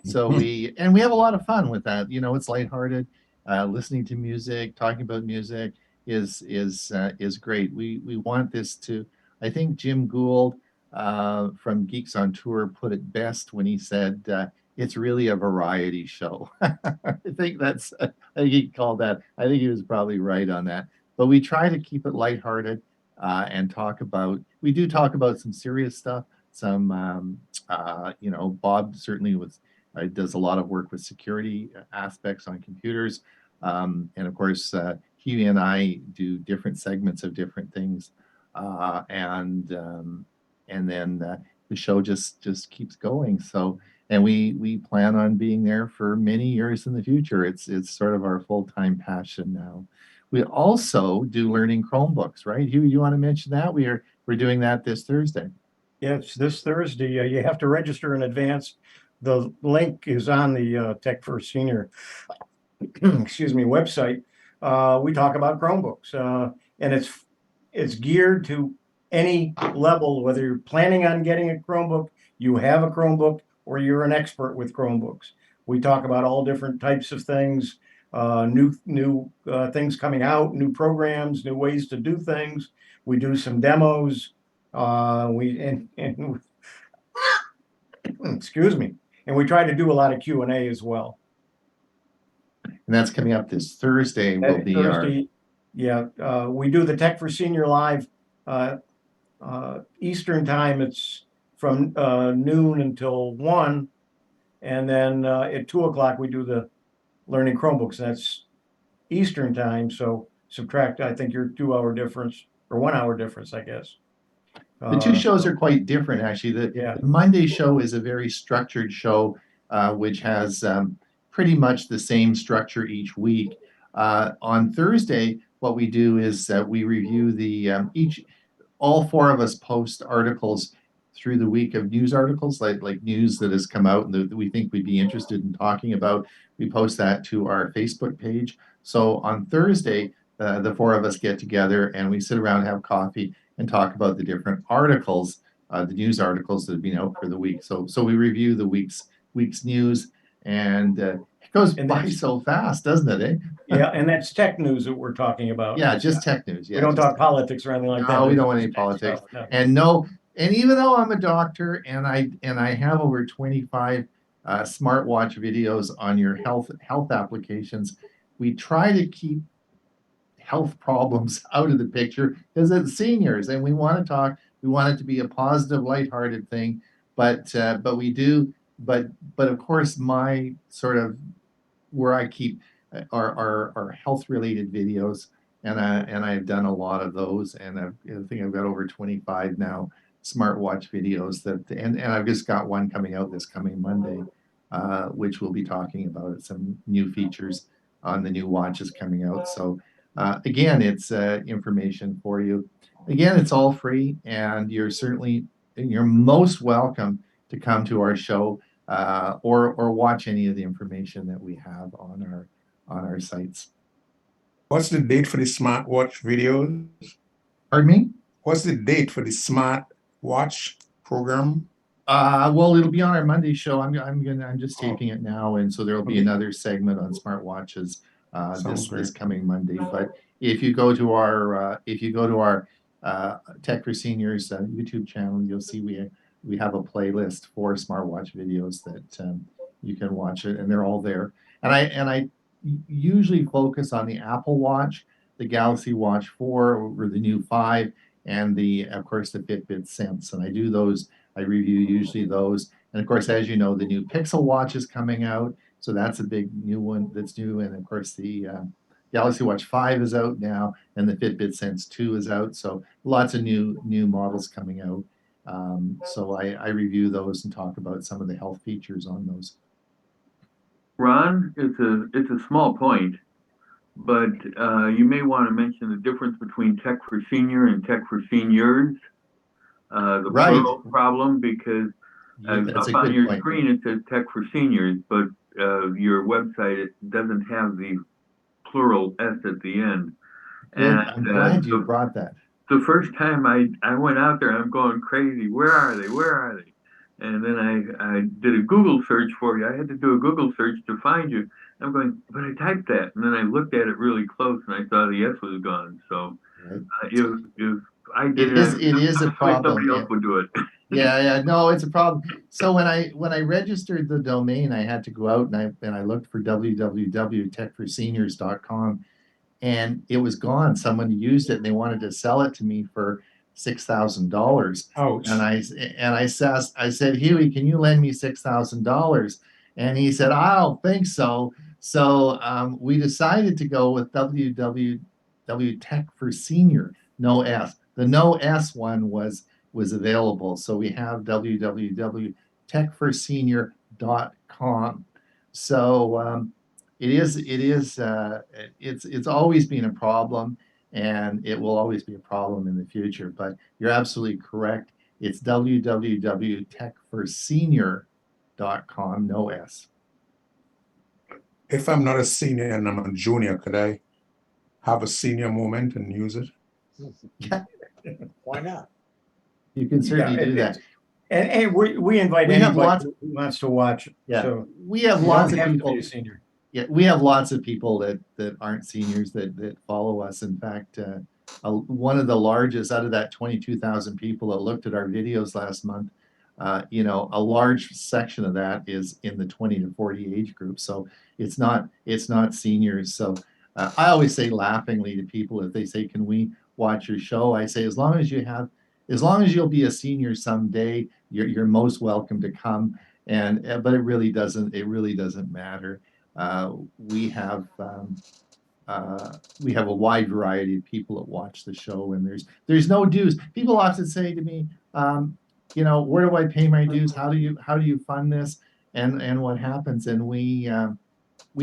So we have a lot of fun with that. You know, it's lighthearted. Listening to music, talking about music is great. We want this to. I think Jim Gould from Geeks on Tour put it best when he said it's really a variety show. I think he called that. I think he was probably right on that. But we try to keep it lighthearted and talk about. We do talk about some serious stuff. Some Bob certainly does a lot of work with security aspects on computers. And of course, Hewie and I do different segments of different things. And then the show just keeps going. So, and we plan on being there for many years in the future. It's sort of our full-time passion now. We also do learning Chromebooks, right? Hewie, you want to mention that? We're doing that this Thursday. Yeah, it's this Thursday. You have to register in advance. The link is on the TechforSenior website. We talk about Chromebooks, and it's geared to any level, whether you're planning on getting a Chromebook, you have a Chromebook, or you're an expert with Chromebooks. We talk about all different types of things, new things coming out, new programs, new ways to do things. We do some demos. Excuse me, and we try to do a lot of Q&A as well. And that's coming up this Thursday. Will be Thursday. We do the TechforSenior live Eastern time. It's from noon until 1, and then at 2:00 we do the learning Chromebooks. That's Eastern time. So subtract, I think, your 2-hour difference or 1 hour difference, I guess. The two shows are quite different, actually. The Monday show is a very structured show, which has pretty much the same structure each week. On Thursday, what we do is we review all 4 of us post articles through the week of news articles, like news that has come out and that we think we'd be interested in talking about. We post that to our Facebook page. So on Thursday, the 4 of us get together and we sit around, have coffee, and talk about the different articles, the news articles that have been out for the week. So we review the week's news, and it goes by so fast, doesn't it? Eh? Yeah, and that's tech news that we're talking about. Yeah, just tech news. Yeah, we don't talk politics or anything like that. No, we don't want any politics. No. And even though I'm a doctor and I have over 25 smartwatch videos on your health applications, we try to keep health problems out of the picture because it's seniors and we want it to be a positive, lighthearted thing. But of course, my sort of where I keep are health related videos, and I've done a lot of those, and I think I've got over 25 now smartwatch videos and I've just got one coming out this coming Monday, which we'll be talking about some new features on the new watches coming out. So again, it's information for you. Again, it's all free, and you're most welcome to come to our show or watch any of the information that we have on our sites. What's the date for the smartwatch videos? Pardon me? What's the date for the smartwatch program? Well, it'll be on our Monday show. I'm just taping it now, and so there'll be Okay. another segment on smartwatches Sounds this great. coming Monday. But if you go to our Tech for Seniors YouTube channel, you'll see we have a playlist for smartwatch videos that you can watch it, and they're all there. And I usually focus on the Apple Watch, the Galaxy Watch 4, or the new 5, and of course the Fitbit Sense. And I do those. I review usually those. And of course, as you know, the new Pixel Watch is coming out. So that's a big new one that's new. And of course, the Galaxy Watch 5 is out now, and the Fitbit Sense 2 is out. So lots of new models coming out. So I review those and talk about some of the health features on those. Ron, it's a small point, but you may want to mention the difference between Tech for Senior and Tech for Seniors. The Right. plural problem, because That's a up on good your point. screen it says Tech for Seniors, but your website, it doesn't have the plural S at the end. Good. And I'm glad you brought that. the first time I went out there, I'm going crazy. Where are they? Where are they? And then I did a Google search for you. I had to do a Google search to find you. I'm going, but I typed that, and then I looked at it really close, and I saw the S was gone. So Right. if I did It is a problem. Somebody else would do it. Yeah, no, it's a problem. So when I registered the domain, I had to go out and I looked for www.techforseniors.com, and it was gone. Someone used it and they wanted to sell it to me for $6,000. Ouch. And I said, Hewie, can you lend me $6,000? And he said, I don't think so. So we decided to go with www.techforsenior, no S. The no S one was available. So we have www.techforsenior.com. So it's always been a problem, and it will always be a problem in the future. But you're absolutely correct. It's www.techforsenior.com, no S. If I'm not a senior and I'm a junior, could I have a senior moment and use it? Why not? You can certainly do that. And we invite We have anybody lots- who wants to watch. Yeah, So we have you lots don't of have to people. be a senior. Yeah, we have lots of people that aren't seniors that follow us. In fact, one of the largest out of that 22,000 people that looked at our videos last month, a large section of that is in the 20 to 40 age group. So it's not seniors. So I always say laughingly to people, if they say, "Can we watch your show?" I say, as long as you'll be a senior someday, you're most welcome to come. But it really doesn't matter. We have a wide variety of people that watch the show, and there's no dues. People often say to me, where do I pay my dues? How do you fund this? And what happens? And we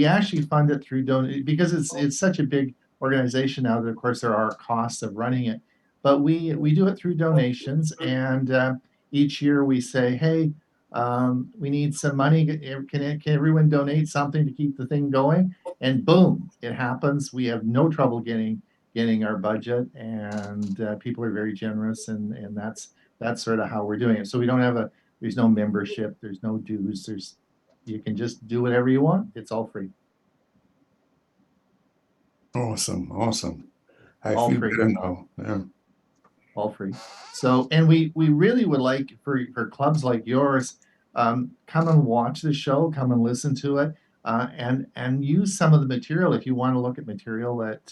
actually fund it through because it's such a big organization now that of course there are costs of running it, but we do it through donations, and each year we say, hey, we need some money. Can everyone donate something to keep the thing going? And boom, it happens. We have no trouble getting our budget, and people are very generous, and that's sort of how we're doing it. So we don't have there's no membership, there's no dues, you can just do whatever you want. It's all free. Awesome. I All feel free. better now. Yeah. All free. So, and we really would like for clubs like yours, come and watch the show, come and listen to it, and use some of the material if you want to look at material that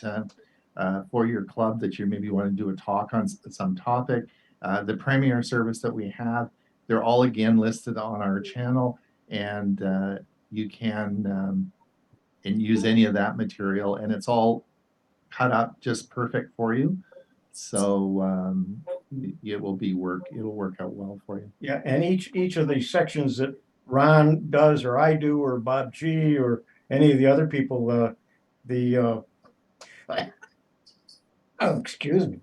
for your club that you maybe want to do a talk on some topic. The Premier service that we have, they're all again listed on our channel, and you can and use any of that material, and it's all cut up just perfect for you. So it'll work out well for you. Yeah, and each of the sections that Ron does, or I do, or Bob G, or any of the other people, oh, excuse me,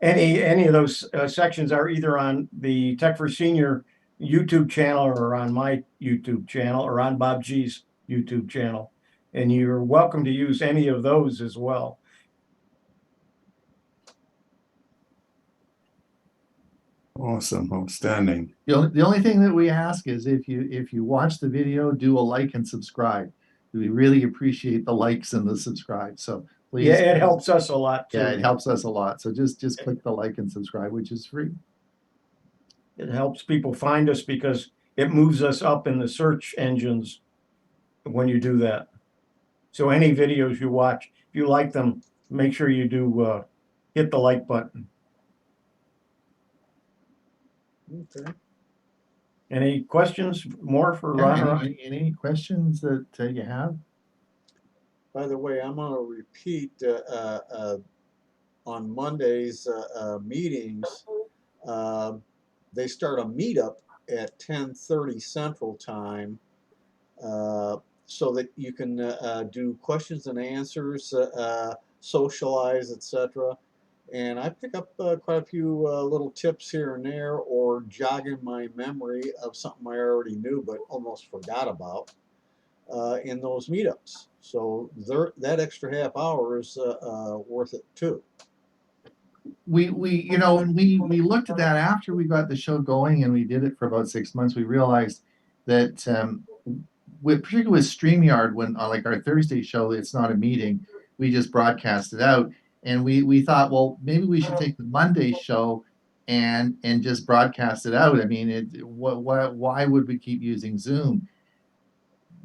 any of those sections are either on the Tech for Senior YouTube channel, or on my YouTube channel, or on Bob G's YouTube channel, and you're welcome to use any of those as well. Awesome, outstanding. The only thing that we ask is if you watch the video, do a like and subscribe. We really appreciate the likes and the subscribe. So please. Yeah, it helps us a lot too. Yeah, it helps us a lot. So just click the like and subscribe, which is free. It helps people find us because it moves us up in the search engines when you do that. So any videos you watch, if you like them, make sure you do hit the like button. Okay. Any questions more for Yeah, Ron? any questions that you have? By the way, I'm gonna repeat, on Monday's, meetings, they start a meetup at 10:30 Central Time, so that you can, do questions and answers, socialize, etc. And I pick up quite a few little tips here and there, or jogging my memory of something I already knew but almost forgot about in those meetups. So that extra half hour is worth it too. We when we looked at that after we got the show going and we did it for about 6 months, we realized that particularly with StreamYard, when like our Thursday show, it's not a meeting, we just broadcast it out, and we thought, well, maybe we should take the Monday show and just broadcast it out. I mean, why would we keep using Zoom?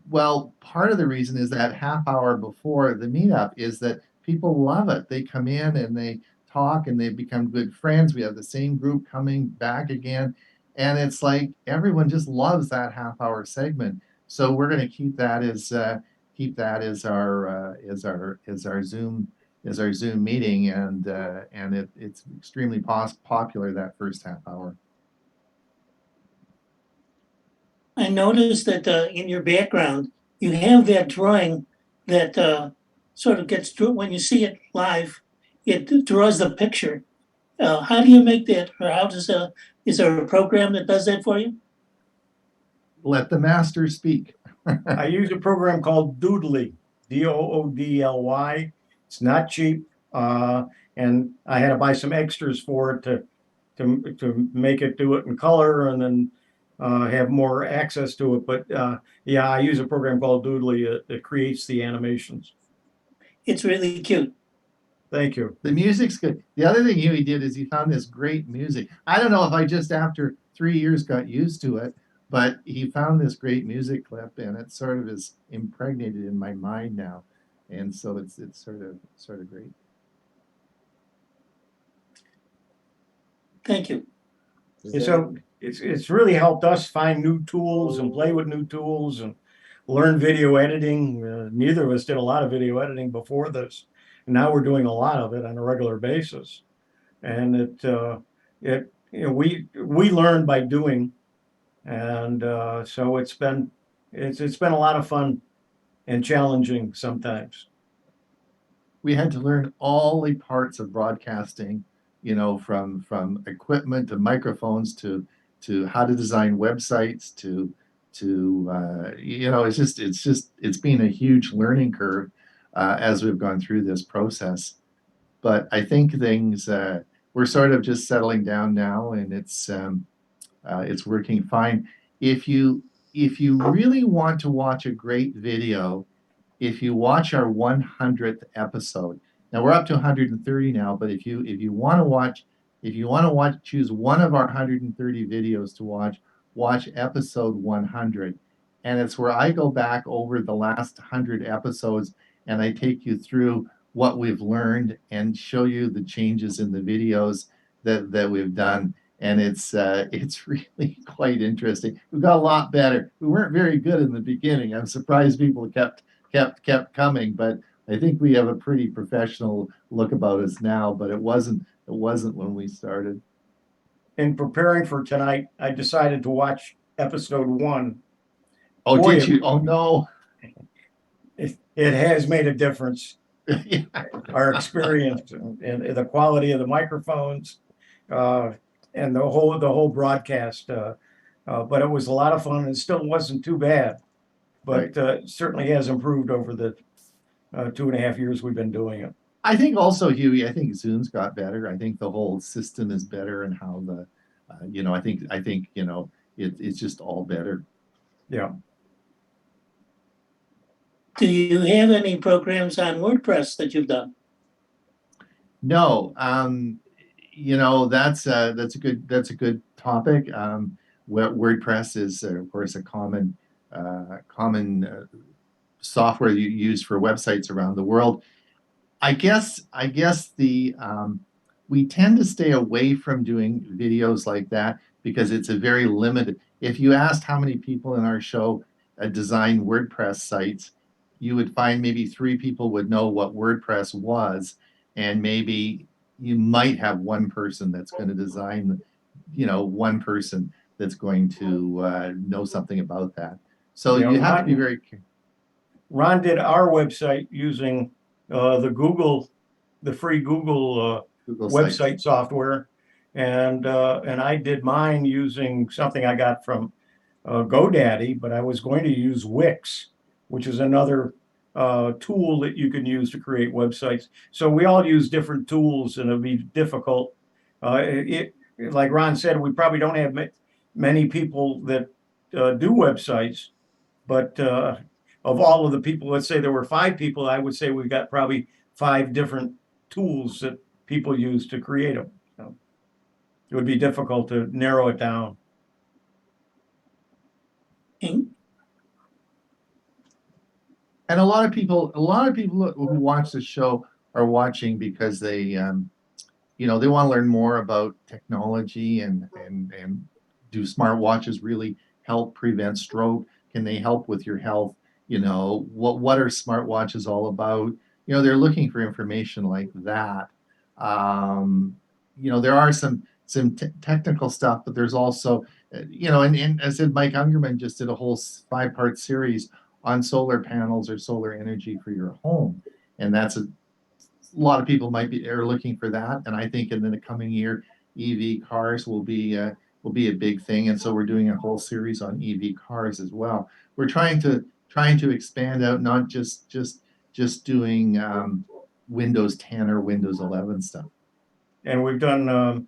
Well, part of the reason is that half hour before the meetup is that people love it. They come in and they talk and they become good friends. We have the same group coming back again. And it's like everyone just loves that half hour segment. So we're going to keep that as our Zoom meeting, and it's extremely popular that first half hour. I noticed that in your background, you have that drawing that sort of gets through when you see it live. It draws the picture. How do you make that, or how does is there a program that does that for you? Let the master speak. I use a program called Doodly, Doodly. It's not cheap, and I had to buy some extras for it to make it do it in color and then have more access to it. But yeah, I use a program called Doodly that creates the animations. It's really cute. Thank you. The music's good. The other thing Hewie did is he found this great music. I don't know if I just after 3 years got used to it, but he found this great music clip, and it sort of is impregnated in my mind now, and so it's sort of great. Thank you. So it's really helped us find new tools and play with new tools and learn video editing. Neither of us did a lot of video editing before this. And now we're doing a lot of it on a regular basis. And we learn by doing, and so it's been a lot of fun and challenging sometimes. We had to learn all the parts of broadcasting, from equipment to microphones to how to design websites to it's been a huge learning curve as we've gone through this process. But I think things we're sort of just settling down now, and it's working fine. If you really want to watch a great video, if you watch our 100th episode, now we're up to 130 now, but if you want to watch, choose one of our 130 videos to watch episode 100, and it's where I go back over the last 100 episodes and I take you through what we've learned and show you the changes in the videos that we've done. And it's really quite interesting. We've got a lot better. We weren't very good in the beginning. I'm surprised people kept coming, but I think we have a pretty professional look about us now, but it wasn't when we started. In preparing for tonight, I decided to watch episode 1. Oh, Boy, did you? Oh no. It has made a difference. Yeah. Our experience and the quality of the microphones, and the whole broadcast. But it was a lot of fun, and it still wasn't too bad. But certainly has improved over the 2.5 years we've been doing it. I think also, Hewie, I think Zoom's got better. I think the whole system is better, and how I think it's just all better. Yeah. Do you have any programs on WordPress that you've done? No, that's a good topic. WordPress is of course a common software you use for websites around the world. I guess we tend to stay away from doing videos like that because it's a very limited. If you asked how many people in our show design WordPress sites, you would find maybe 3 people would know what WordPress was, and maybe you might have one person that's going to design, one person that's going to know something about that. So Yeah, you have to be very. Ron did our website using the free Google Google Sites. website software, and I did mine using something I got from GoDaddy, but I was going to use Wix, which is another tool that you can use to create websites. So we all use different tools, and it'll be difficult. Like Ron said, we probably don't have many people that do websites, but of all of the people, let's say there were 5 people, I would say we've got probably 5 different tools that people use to create them. So it would be difficult to narrow it down. And And a lot of people who watch the show are watching because they want to learn more about technology and do smartwatches really help prevent stroke? Can they help with your health? What are smartwatches all about? They're looking for information like that. There are some technical stuff, but there's also, and as I said, Mike Ungerman just did a whole 5-part series on solar panels or solar energy for your home, and that's a lot of people are looking for that. And I think in the coming year, EV cars will be a big thing, and so we're doing a whole series on EV cars as well. We're trying to expand out, not just doing Windows 10 or Windows 11 stuff. And we've done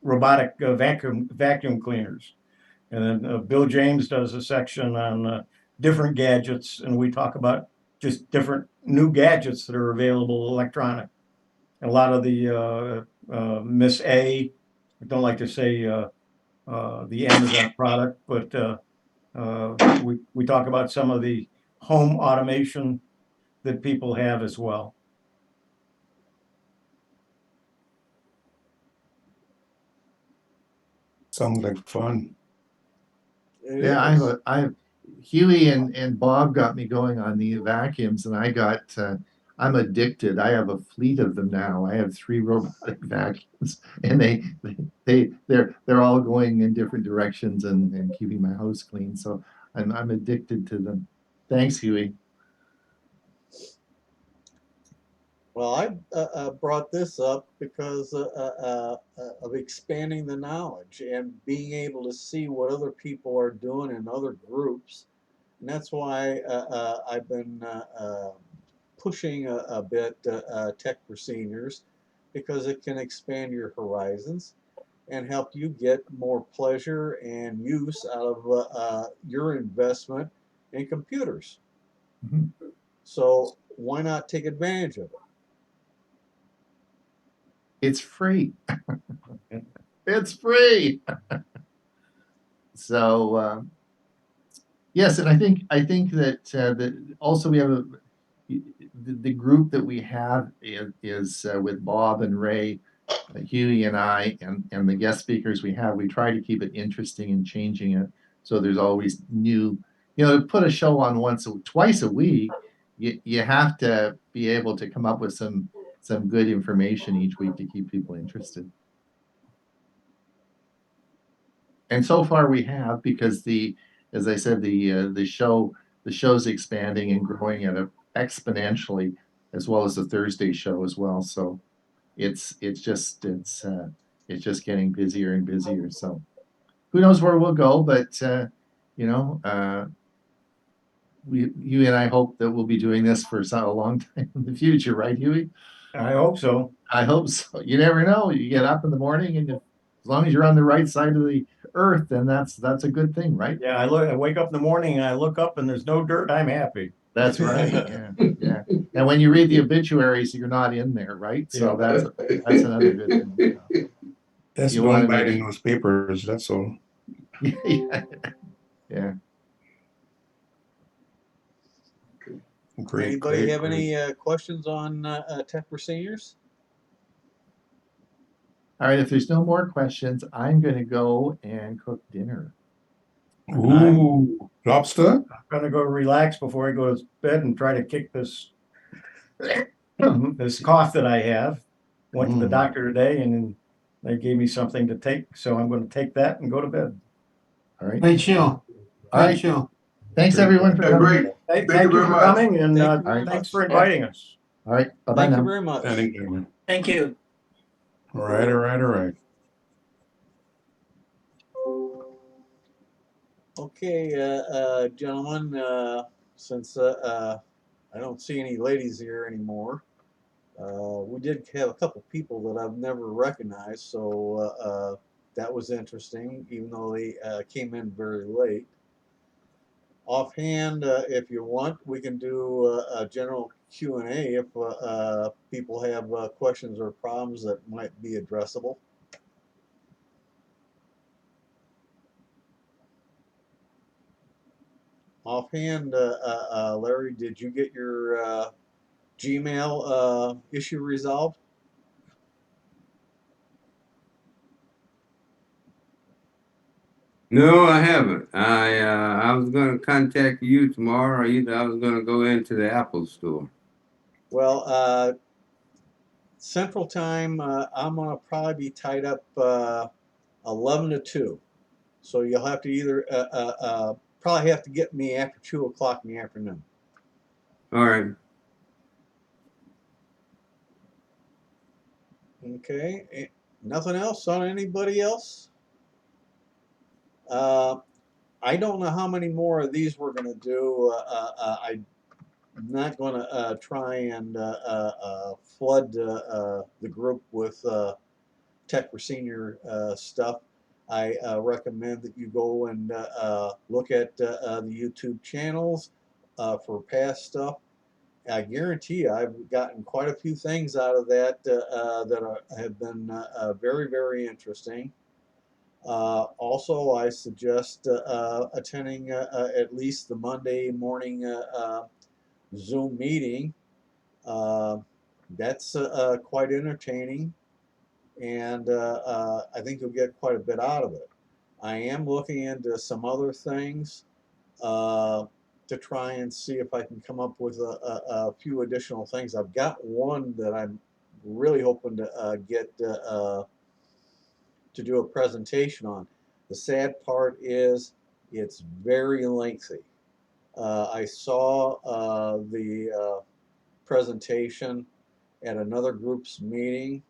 robotic vacuum cleaners. And then Bill James does a section on different gadgets, and we talk about just different new gadgets that are available electronic. And a lot of the Miss A, I don't like to say the Amazon product, but we talk about some of the home automation that people have as well. Sounds like fun. Yeah, I have Hewie and Bob got me going on the vacuums, and I'm addicted. I have a fleet of them now. I have 3 robotic vacuums, and they're all going in different directions and keeping my house clean. So I'm addicted to them. Thanks, Hewie. Well, I brought this up because of expanding the knowledge and being able to see what other people are doing in other groups. And that's why I've been pushing a bit Tech4Seniors, because it can expand your horizons and help you get more pleasure and use out of your investment in computers. Mhm. So why not take advantage of it? It's free. It's free. So yes, and I think that also we have the group that we have is with Bob and Ray, Huey and I, and the guest speakers we have. We try to keep it interesting and changing it, so there's always new. To put a show on twice a week, you have to be able to come up with some good information each week to keep people interested. And so far we have, because as I said, the show's expanding and growing at exponentially, as well as the Thursday show as well. So it's just getting busier and busier. So who knows where we'll go, but you and I hope that we'll be doing this for a long time in the future, right, Hewie? I hope so. I hope so. You never know. You get up in the morning, and as long as you're on the right side of the earth, then that's a good thing, right? Yeah, I wake up in the morning and I look up and there's no dirt. I'm happy. That's right. Yeah, yeah. And when you read the obituaries, you're not in there, right? So that's another good thing. That's You wanna don't buy make- the newspapers, that's all. Yeah. Yeah. Great, Anybody great, have great. any questions on TechforSeniors? All right. If there's no more questions, I'm going to go and cook dinner. Ooh, lobster? I'm gonna go relax before I go to bed and try to kick this this cough that I have. Went to the doctor today and they gave me something to take, so I'm going to take that and go to bed. All right. Great show. All Great right. show. Thanks everyone for Yeah, coming. great. Hey, Thank you thank you very for much. coming and Thank you very thanks much. for inviting us. All right. Bye-bye Thank you now. very much. Thank you. Thank you. All right, all right, all right. Okay, gentlemen, since I don't see any ladies here anymore, we did have a couple people that I've never recognized, so that was interesting, even though they came in very late. Offhand, if you want, we can do a general Q&A if people have questions or problems that might be addressable. Offhand, Larry, did you get your Gmail issue resolved? No, I haven't. I was gonna contact you tomorrow, or either I was gonna go into the Apple store. Well, Central Time, I'm gonna probably be tied up 11 to 2. So you'll have to either probably have to get me after 2 o'clock in the afternoon. All right. Okay. Nothing else on anybody else? I don't know how many more of these we're gonna do. I'm not gonna try and flood the group with TechforSenior stuff. I recommend that you go and look at the YouTube channels for past stuff. I guarantee you, I've gotten quite a few things out of that have been very, very interesting. Also, I suggest attending at least the Monday morning Zoom meeting. That's quite entertaining, and I think you'll get quite a bit out of it. I am looking into some other things to try and see if I can come up with a few additional things. I've got one that I'm really hoping to get to do a presentation on. The sad part is it's very lengthy. I saw the presentation at another group's meeting,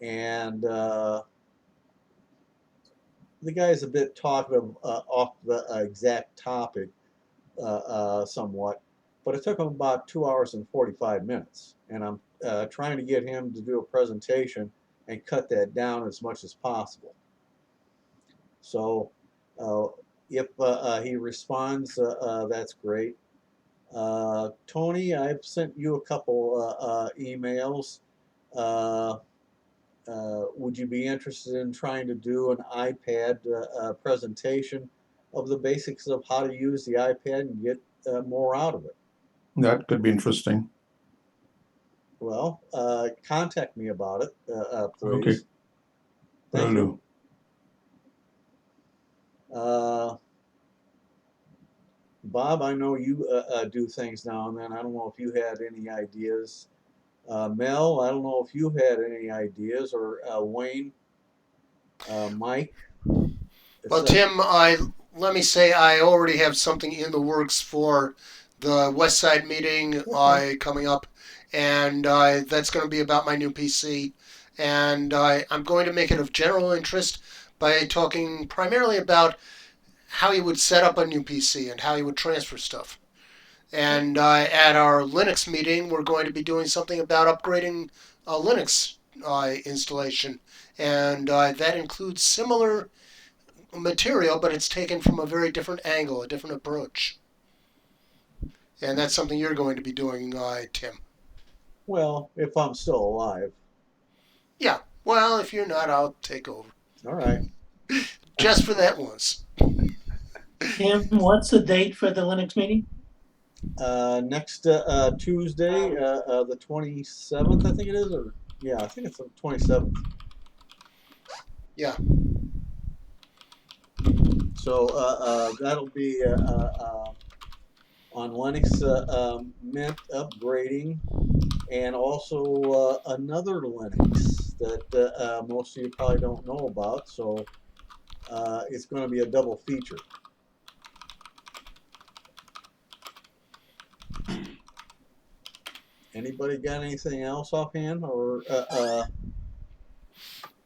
and the guy's a bit talkative off the exact topic somewhat, but it took him about 2 hours and 45 minutes, and I'm trying to get him to do a presentation and cut that down as much as possible. So if he responds, that's great. Tony, I've sent you a couple emails. Would you be interested in trying to do an iPad presentation of the basics of how to use the iPad and get more out of it? That could be interesting. Well, contact me about it, please. Okay. Thank Will you. do. Bob, I know you do things now and then. I don't know if you had any ideas. Mel, I don't know if you had any ideas, or Wayne, Mike. Well, Tim, let me say I already have something in the works for the West Side meeting coming up, and that's going to be about my new PC. And I'm going to make it of general interest by talking primarily about how you would set up a new PC and how you would transfer stuff. And at our Linux meeting, we're going to be doing something about upgrading Linux installation. And that includes similar material, but it's taken from a very different angle, a different approach. And that's something you're going to be doing, Tim. Well, if I'm still alive. Yeah. Well, if you're not, I'll take over. All right. Just for that once. Tim, what's the date for the Linux meeting? Next Tuesday, the 27th, I think it is, or yeah, I think it's the 27th. Yeah. So that'll be on Linux Mint upgrading, and also another Linux that most of you probably don't know about. So it's going to be a double feature. Anybody got anything else offhand, or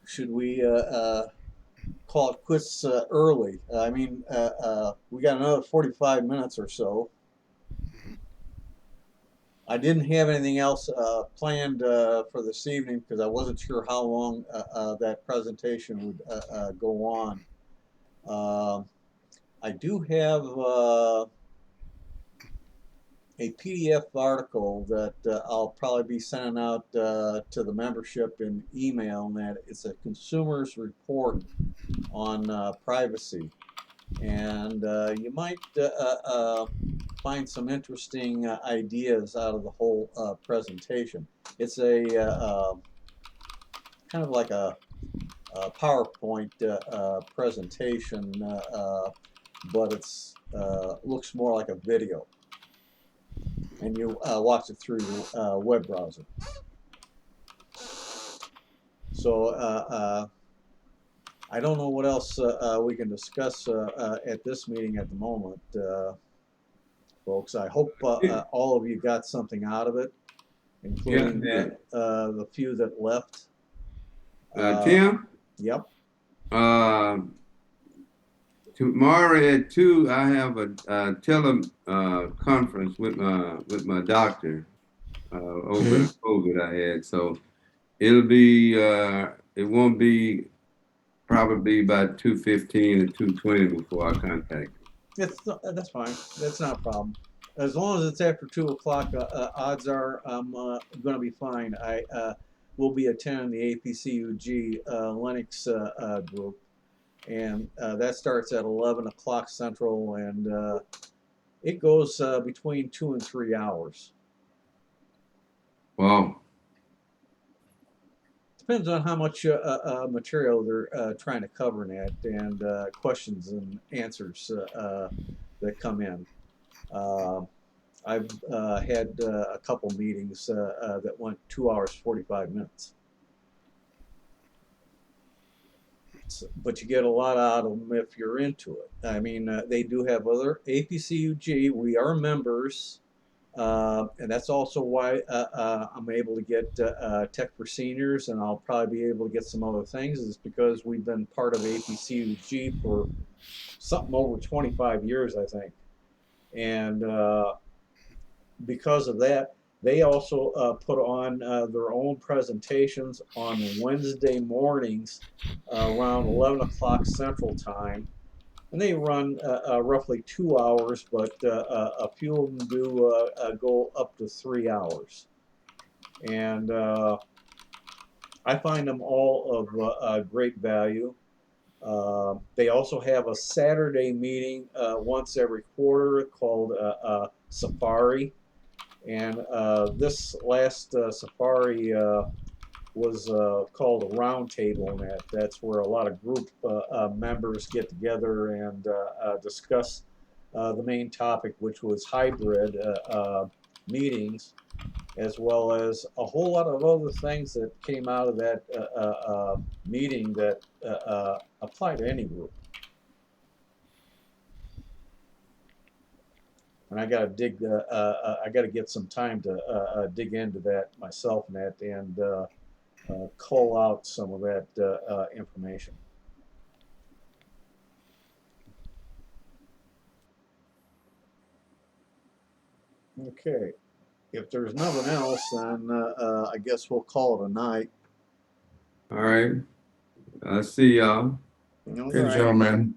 should we call it quits early? I mean, we got another 45 minutes or so. I didn't have anything else planned for this evening because I wasn't sure how long that presentation would go on. I do have a PDF article that I'll probably be sending out to the membership in email, and that it's a consumer's report on privacy. And you might find some interesting ideas out of the whole presentation. It's a kind of like a PowerPoint presentation, but it's looks more like a video, and you watch it through your web browser. So I don't know what else we can discuss at this meeting at the moment, folks. I hope all of you got something out of it, including the few that left. Tim? Yep. Tomorrow at 2, I have a conference with my doctor over the COVID I had. So it'll be it won't be probably about 2:15 or 2:20 before I contact you. That's fine. That's not a problem. As long as it's after 2 o'clock, odds are I'm going to be fine. I will be attending the APCUG Linux group, and that starts at 11 o'clock Central, and it goes between 2 and 3 hours. Wow. Depends on how much material they're trying to cover in that, and questions and answers that come in. I've had a couple meetings that went 2 hours 45 minutes. But you get a lot out of them if you're into it. I mean, they do have other APCUG. We are members, and that's also why I'm able to get Tech4Seniors, and I'll probably be able to get some other things. Is because we've been part of APCUG for something over 25 years, I think, and because of that, they also put on their own presentations on Wednesday mornings around 11 o'clock Central Time. And they run roughly 2 hours, but a few of them do go up to 3 hours. And I find them all of great value. They also have a Saturday meeting once every quarter called Safari. And this last Safari was called a roundtable, and that's where a lot of group members get together and discuss the main topic, which was hybrid meetings, as well as a whole lot of other things that came out of that meeting that apply to any group. And I got to dig. I got to get some time to dig into that myself, and call out some of that information. Okay. If there's nothing else, then I guess we'll call it a night. All right. I see y'all. All Good right. gentlemen.